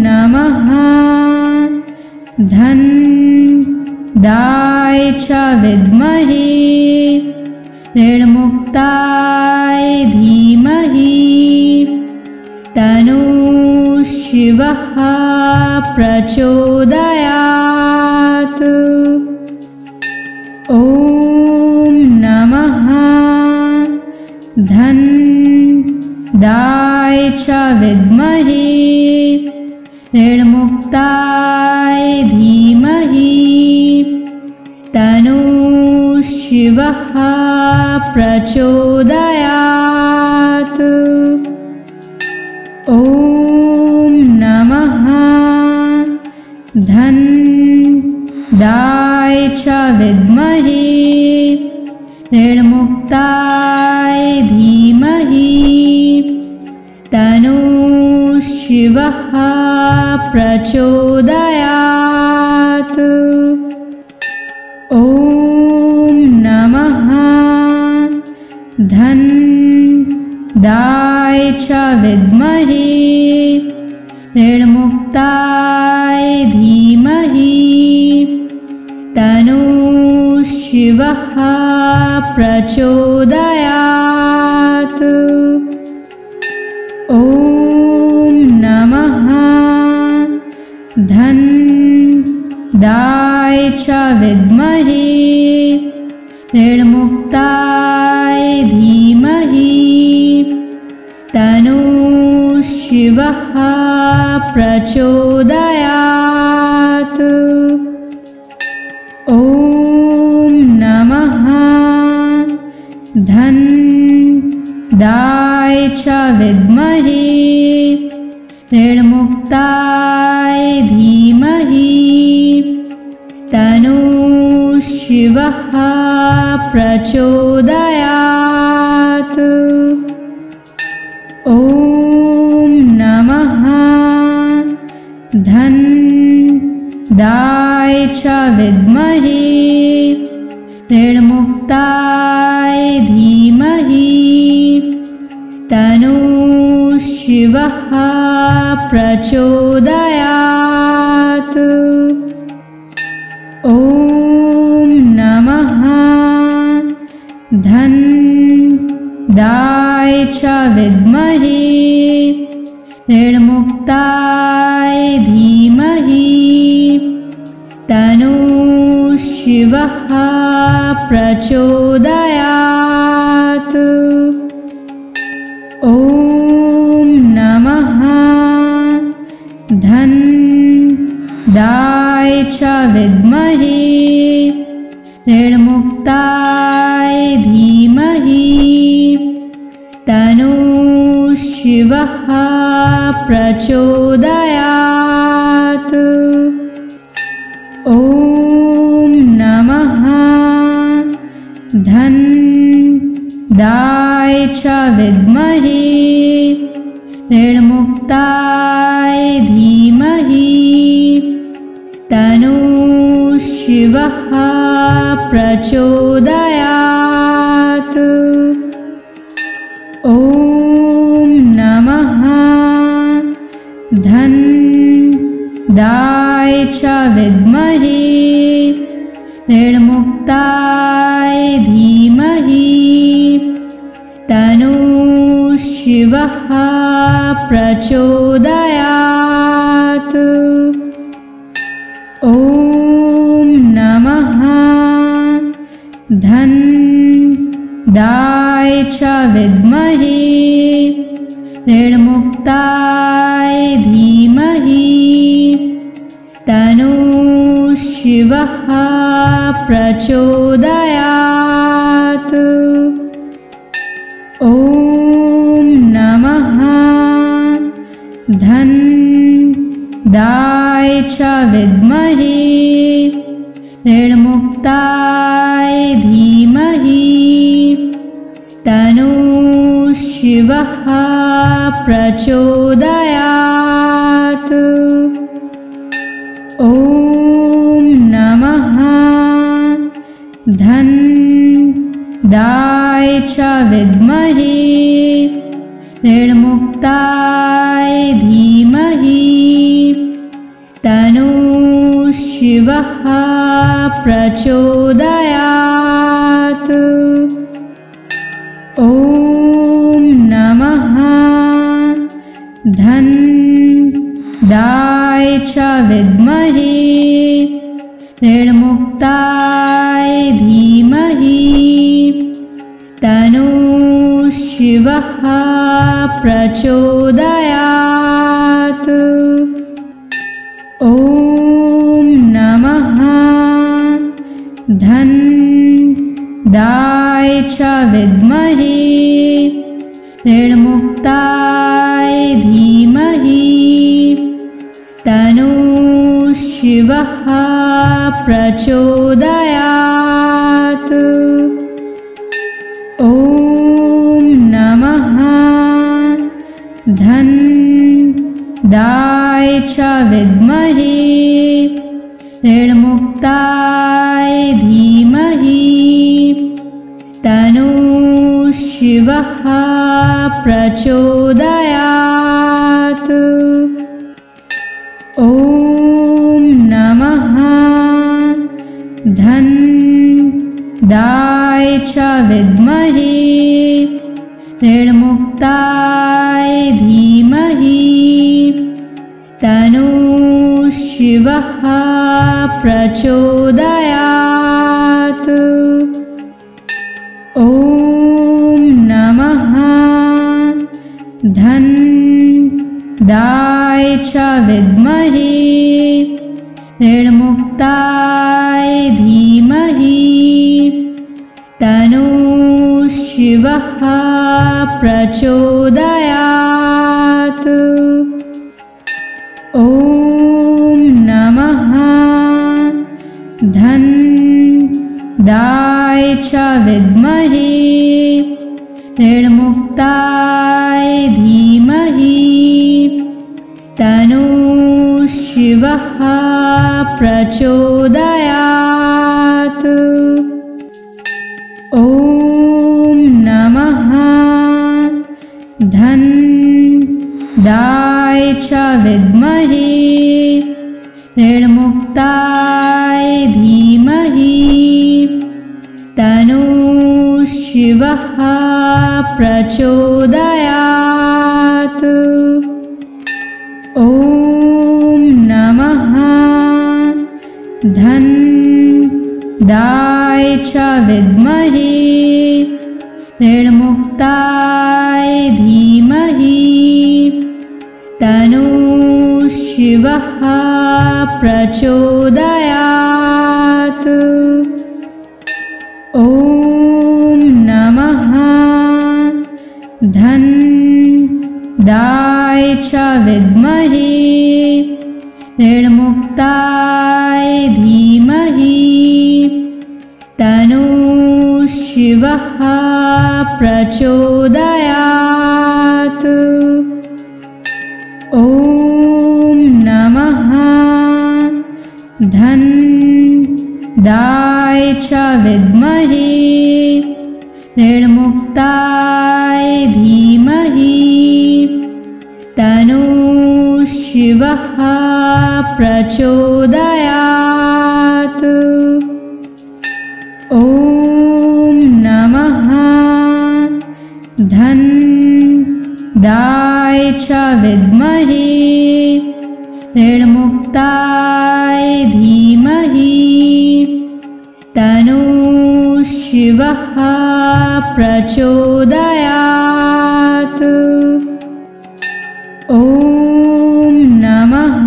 नमः धन दाय च विद्महे ऋणमुक्ताय धीमहि तन्नो शिवः प्रचोदयात्। ॐ नमः धन दाय च विद्महे ऋणमुक्ताय धीमहि तन्नो शिवः प्रचोदयात्। ॐ नमः धन दाय च विद्महे ऋणमुक्ताय धीमहि तन्नो शिवः प्रचोदयात्। ॐ नमः धन दाय च विद्महे ऋणमुक्ताय धीमहि तन्नो शिवः प्रचोदयात्। ॐ नमः धन दाय च विद्महे ऋणमुक्ताय धीमहि तन्नो शिवः प्रचोदयात्। ॐ नमः धन दाय च विद्महे ऋणमुक्ताय धीमहि तन्नो शिवः प्रचोदयात्। ॐ नमः धन दाय च विद्महे ऋणमुक्ताय धीमहि तन्नो शिवः प्रचोदयात्। ॐ नमः धन दाय च विद्महे ऋणमुक्ताय धीमहि तन्नो शिवः प्रचोदयात्। ॐ नमः धन दाय च विद्महे ऋणमुक्ताय धीमहि तन्नो शिवः प्रचोदयात्। ॐ नमः धन दाय च विद्महे ऋणमुक्ताय धीमहि तन्नो शिवः प्रचोदयात्। ॐ नमः धन दाय च विद्महे ऋणमुक्ताय धीमहि तन्नो शिवः प्रचोदयात्। ॐ नमः धन दाय च विद्महे ऋणमुक्ताय धीमहि तन्नो शिवः प्रचोदयात्। ॐ नमः धन दाय च विद्महे ऋणमुक्ताय धीमहि तन्नो शिवः शिवः प्रचोदयात्। ॐ नमः धन्दाय च विद्महे ऋणमुक्ताय धीमहि तन्नो शिवः प्रचोदयात्। ॐ नमः धन्दाय च विद्महे ऋणमुक्ताय धीमहि तन्नो शिवः प्रचोदयात्। ॐ नमः धन्दाय च विद्महे ऋणमुक्ताय धीमहि तन्नो शिवः प्रचोदयात्। ॐ नमः धन्दाय च विद्महे ऋणमुक्ताय धीमहि तन्नो शिवः प्रचोदयात्। ॐ नमः धन्दाय च विद्महे ऋणमुक्ताय धीमहि तन्नो शिवः प्रचोदयात्। ॐ नमः धन्दाय च विद्महे ऋणमुक्ताय धीमहि तन्नो शिवः प्रचोदयात्। ॐ नमः धन्दाय च विद्महे ऋणमुक्ताय धीमहि तन्नो शिवः प्रचोदयात्। ॐ नमः धन्दाय च विद्महे ऋणमुक्ताय धीमहि तन्नो शिवः प्रचोदयात्। ॐ नमः धन्दाय च विद्महे ऋणमुक्ताय धीमहि तन्नो शिवः प्रचोदयात्। ॐ नमः धन्दाय च विद्महे ऋणमुक्ताय धीमहि तन्नो शिवः प्रचोदयात्। ॐ नमः धन्दाय च विद्महे ऋणमुक्ताय धीमहि तन्नो शिवः प्रचोदयात्। ॐ नमः धन्दाय च विद्महे ऋणमुक्ताय धीमहि तन्नो शिवः प्रचोदयात्। ॐ नमः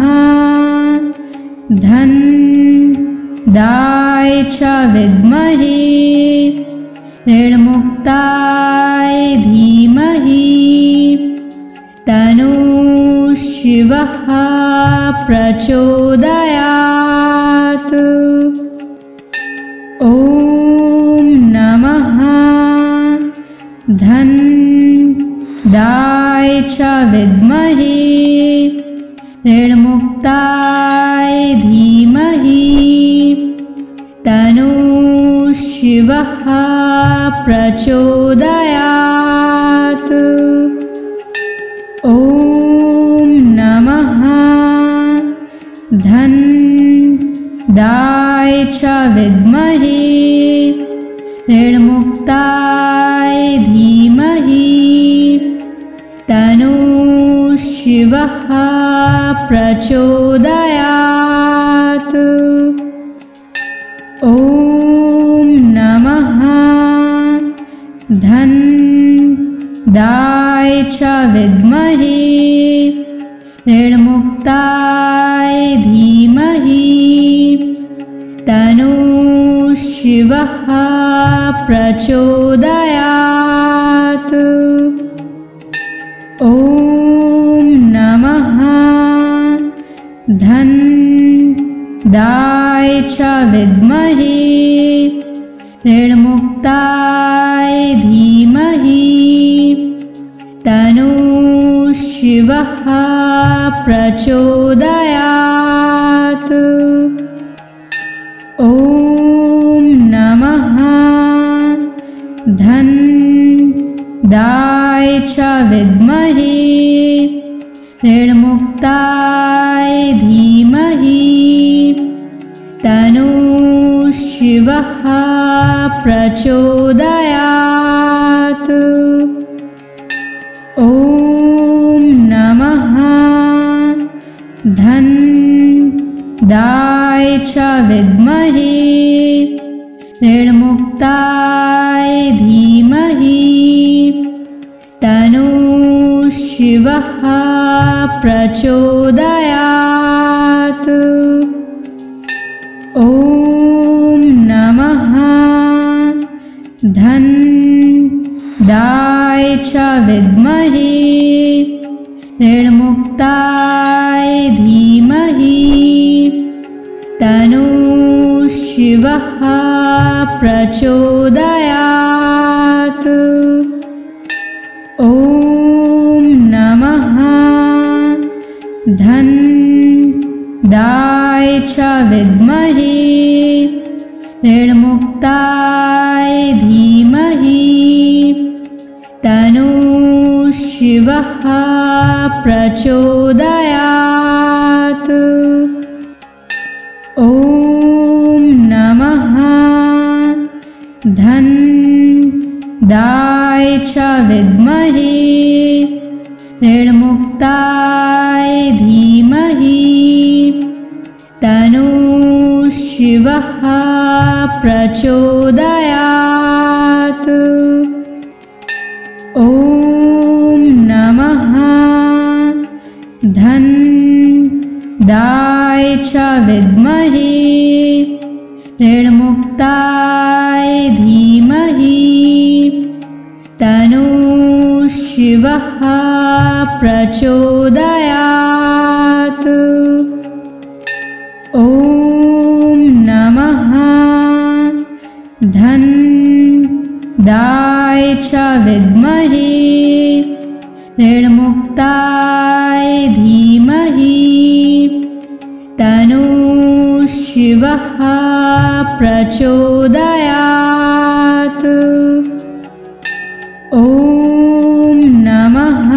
धन्दाय च विद्महे ऋणमुक्ताय धीमहि तन्नो शिवः प्रचोदयात्। ॐ नमः च विद्महे ऋणमुक्ताय धीमहि तन्नो शिवः प्रचोदयात्। ॐ नमः धन्दाय च विद्महे ऋणमुक्ताय धीमहि तन्नो शिवः प्रचोदयात्। ॐ नमः धन्दाय च विद्महे ऋणमुक्ताय धीमहि तन्नो शिवः प्रचोदयात्। ॐ नमः धन्दाय च विद्महे ऋणमुक्ताय धीमहि तन्नो शिवः प्रचोदयात्। ॐ नमः धन्दाय च विद्महे ऋणमुक्ताय धीमहि तन्नो शिवः प्रचोदयात्। ॐ नमः धन्दाय च विद्महे ऋणमुक्ताय धीमहि तन्नो शिवः प्रचोदयात्। ॐ नमः धन्दाय च विद्महे ऋणमुक्ताय धीमहि तन्नो शिवः प्रचोदयात्। ॐ नमः धन्दाय च विद्महे ऋणमुक्ताय धीमहि तन्नो शिवः प्रचोदयात्। ॐ नमः धन्दाय च विद्महे ऋणमुक्ताय धीमहि तन्नो शिवः प्रचोदयात्। ॐ नमः धन्दाय च विद्महे ऋणमुक्ताय धीमहि तन्नो शिवः प्रचोदयात्। ॐ नमः धन्दाय च विद्महे ऋणमुक्ताय धीमहि तन्नो शिवः प्रचोदयात्। ॐ नमः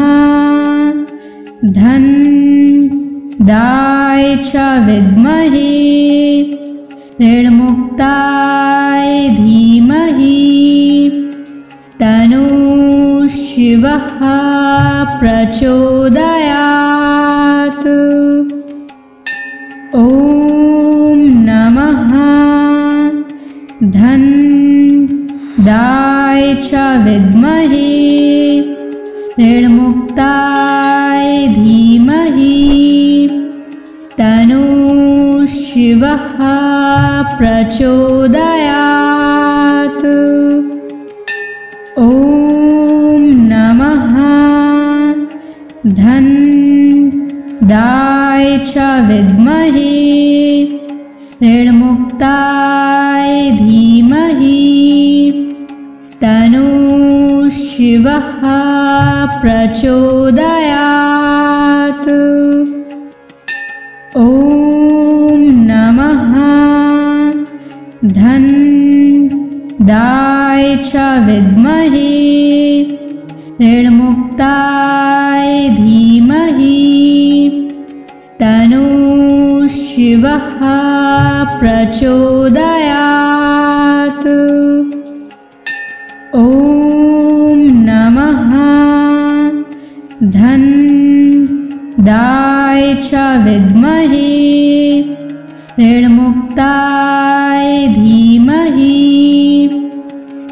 धन्दाय च विद्महे ऋणमुक्ताय धीमहि तन्नो शिवः प्रचोदयात्। ॐ नमः धन्दाय च विद्महे ऋणमुक्ताय धीमहि तन्नो शिवः प्रचोदयात्। ॐ नमः धन्दाय च विद्महे ऋणमुक्ताय धीमहि तन्नो शिवः प्रचोदयात्। ॐ नमः धन्दाय च विद्महे ऋणमुक्ताय धीमहि तन्नो शिवः प्रचोदयात्। ॐ नमः धन्दाय च विद्महे ऋणमुक्ताय धीमहि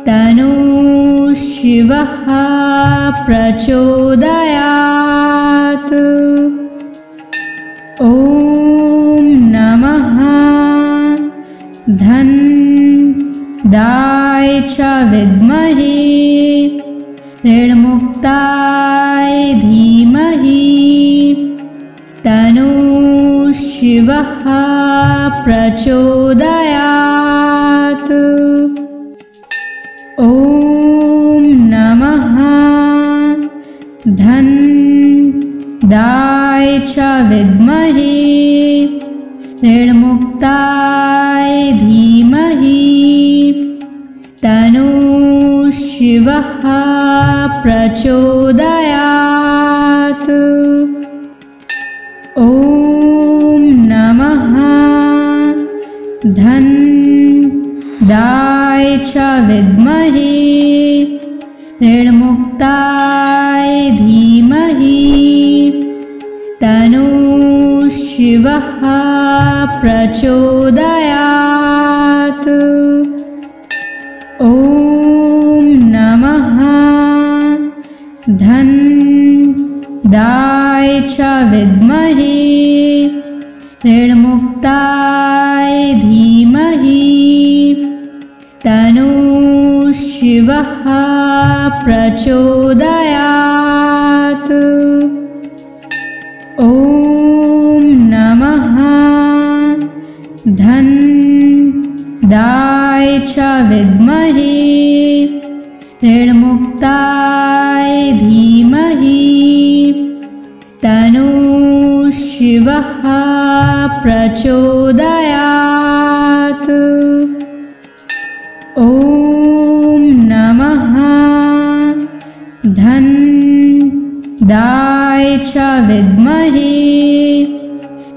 तन्नो शिवः प्रचोदयात्। ॐ नमः धन्दाय च विद्महे ऋणमुक्ताय धीमहि तन्नो शिवः प्रचोदयात्। ॐ नमः धन्दाय च विद्महे ऋणमुक्ताय धीमहि तन्नो शिवः प्रचोदयात्। ॐ नमः धन्दाय च विद्महे ऋणमुक्ताय धीमहि तन्नो शिवः प्रचोदयात्। ॐ नमः धन्दाय च विद्महे ऋणमुक्ताय धीमहि तन्नो शिवः प्रचोदयात्। ॐ नमः धन्दाय च विद्महे ऋणमुक्ताय धीमहि तन्नो शिवः प्रचोदयात्। ॐ नमः धन्दाय च विद्महे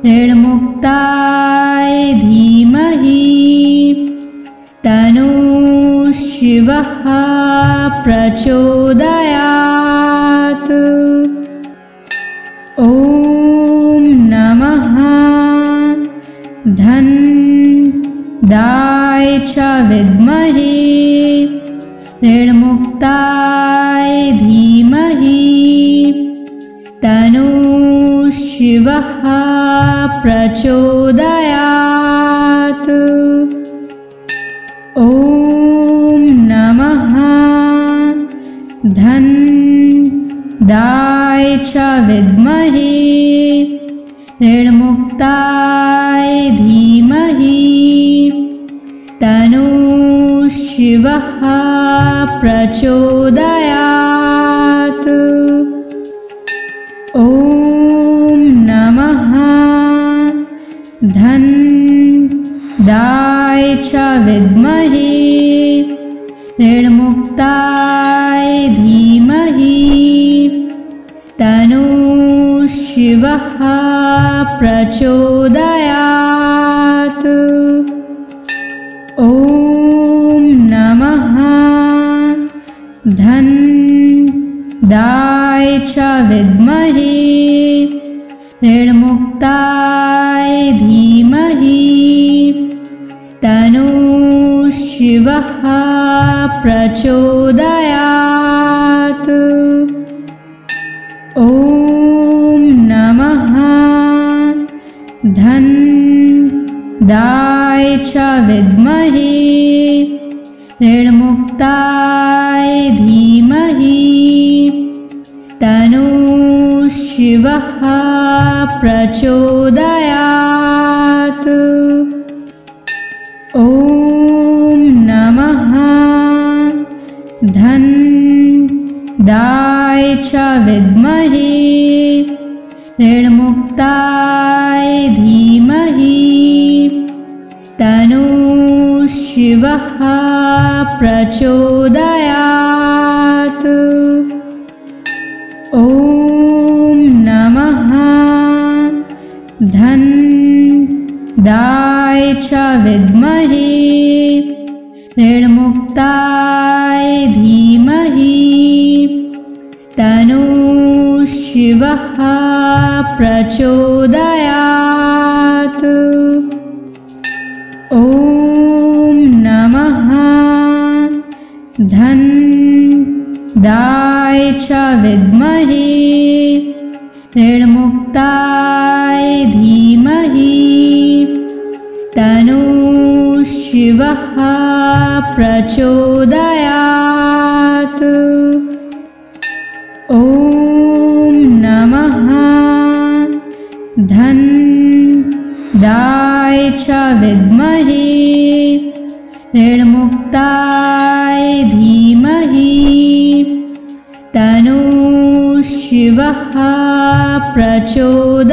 ऋणमुक्ताय धीमहि तन्नो शिवः प्रचोदयात्। ॐ नमः धन्दाय च विद्महे ऋणमुक्ताय धीमहि तन्नो शिवः प्रचोदयात्। ॐ नमः धन्दाय च विद्महे ऋणमुक्ताय धीमहि तन्नो शिवः प्रचोदयात्। ॐ नमः धन्दाय च विद्महे ऋणमुक्ताय धीमहि तन्नो शिवः प्रचोदयात्। ॐ नमः धन्दाय च विद्महे ऋणमुक्ताय धीमहि तन्नो शिवः प्रचोदयात्। ॐ नमः धन्दाय च विद्महे ऋणमुक्ताय धीमहि तन्नो शिवः प्रचोदयात्। ॐ नमः च विद्महे ऋणमुक्ताय धीमहि तन्नो शिवः प्रचोदयात्। ॐ नमः धन्दाय च विद्महे ऋणमुक्ताय धीमहि तन्नो शिवः प्रचोदयात्। ॐ नमः धन्दाय च विद्महे ऋणमुक्ताय धीमहि तन्नो शिवः प्रचोदयात्। ॐ नमः धन्दाय च विद्महे ऋणमुक्ताय धीमहि तन्नो शिवः प्रचोदयात्।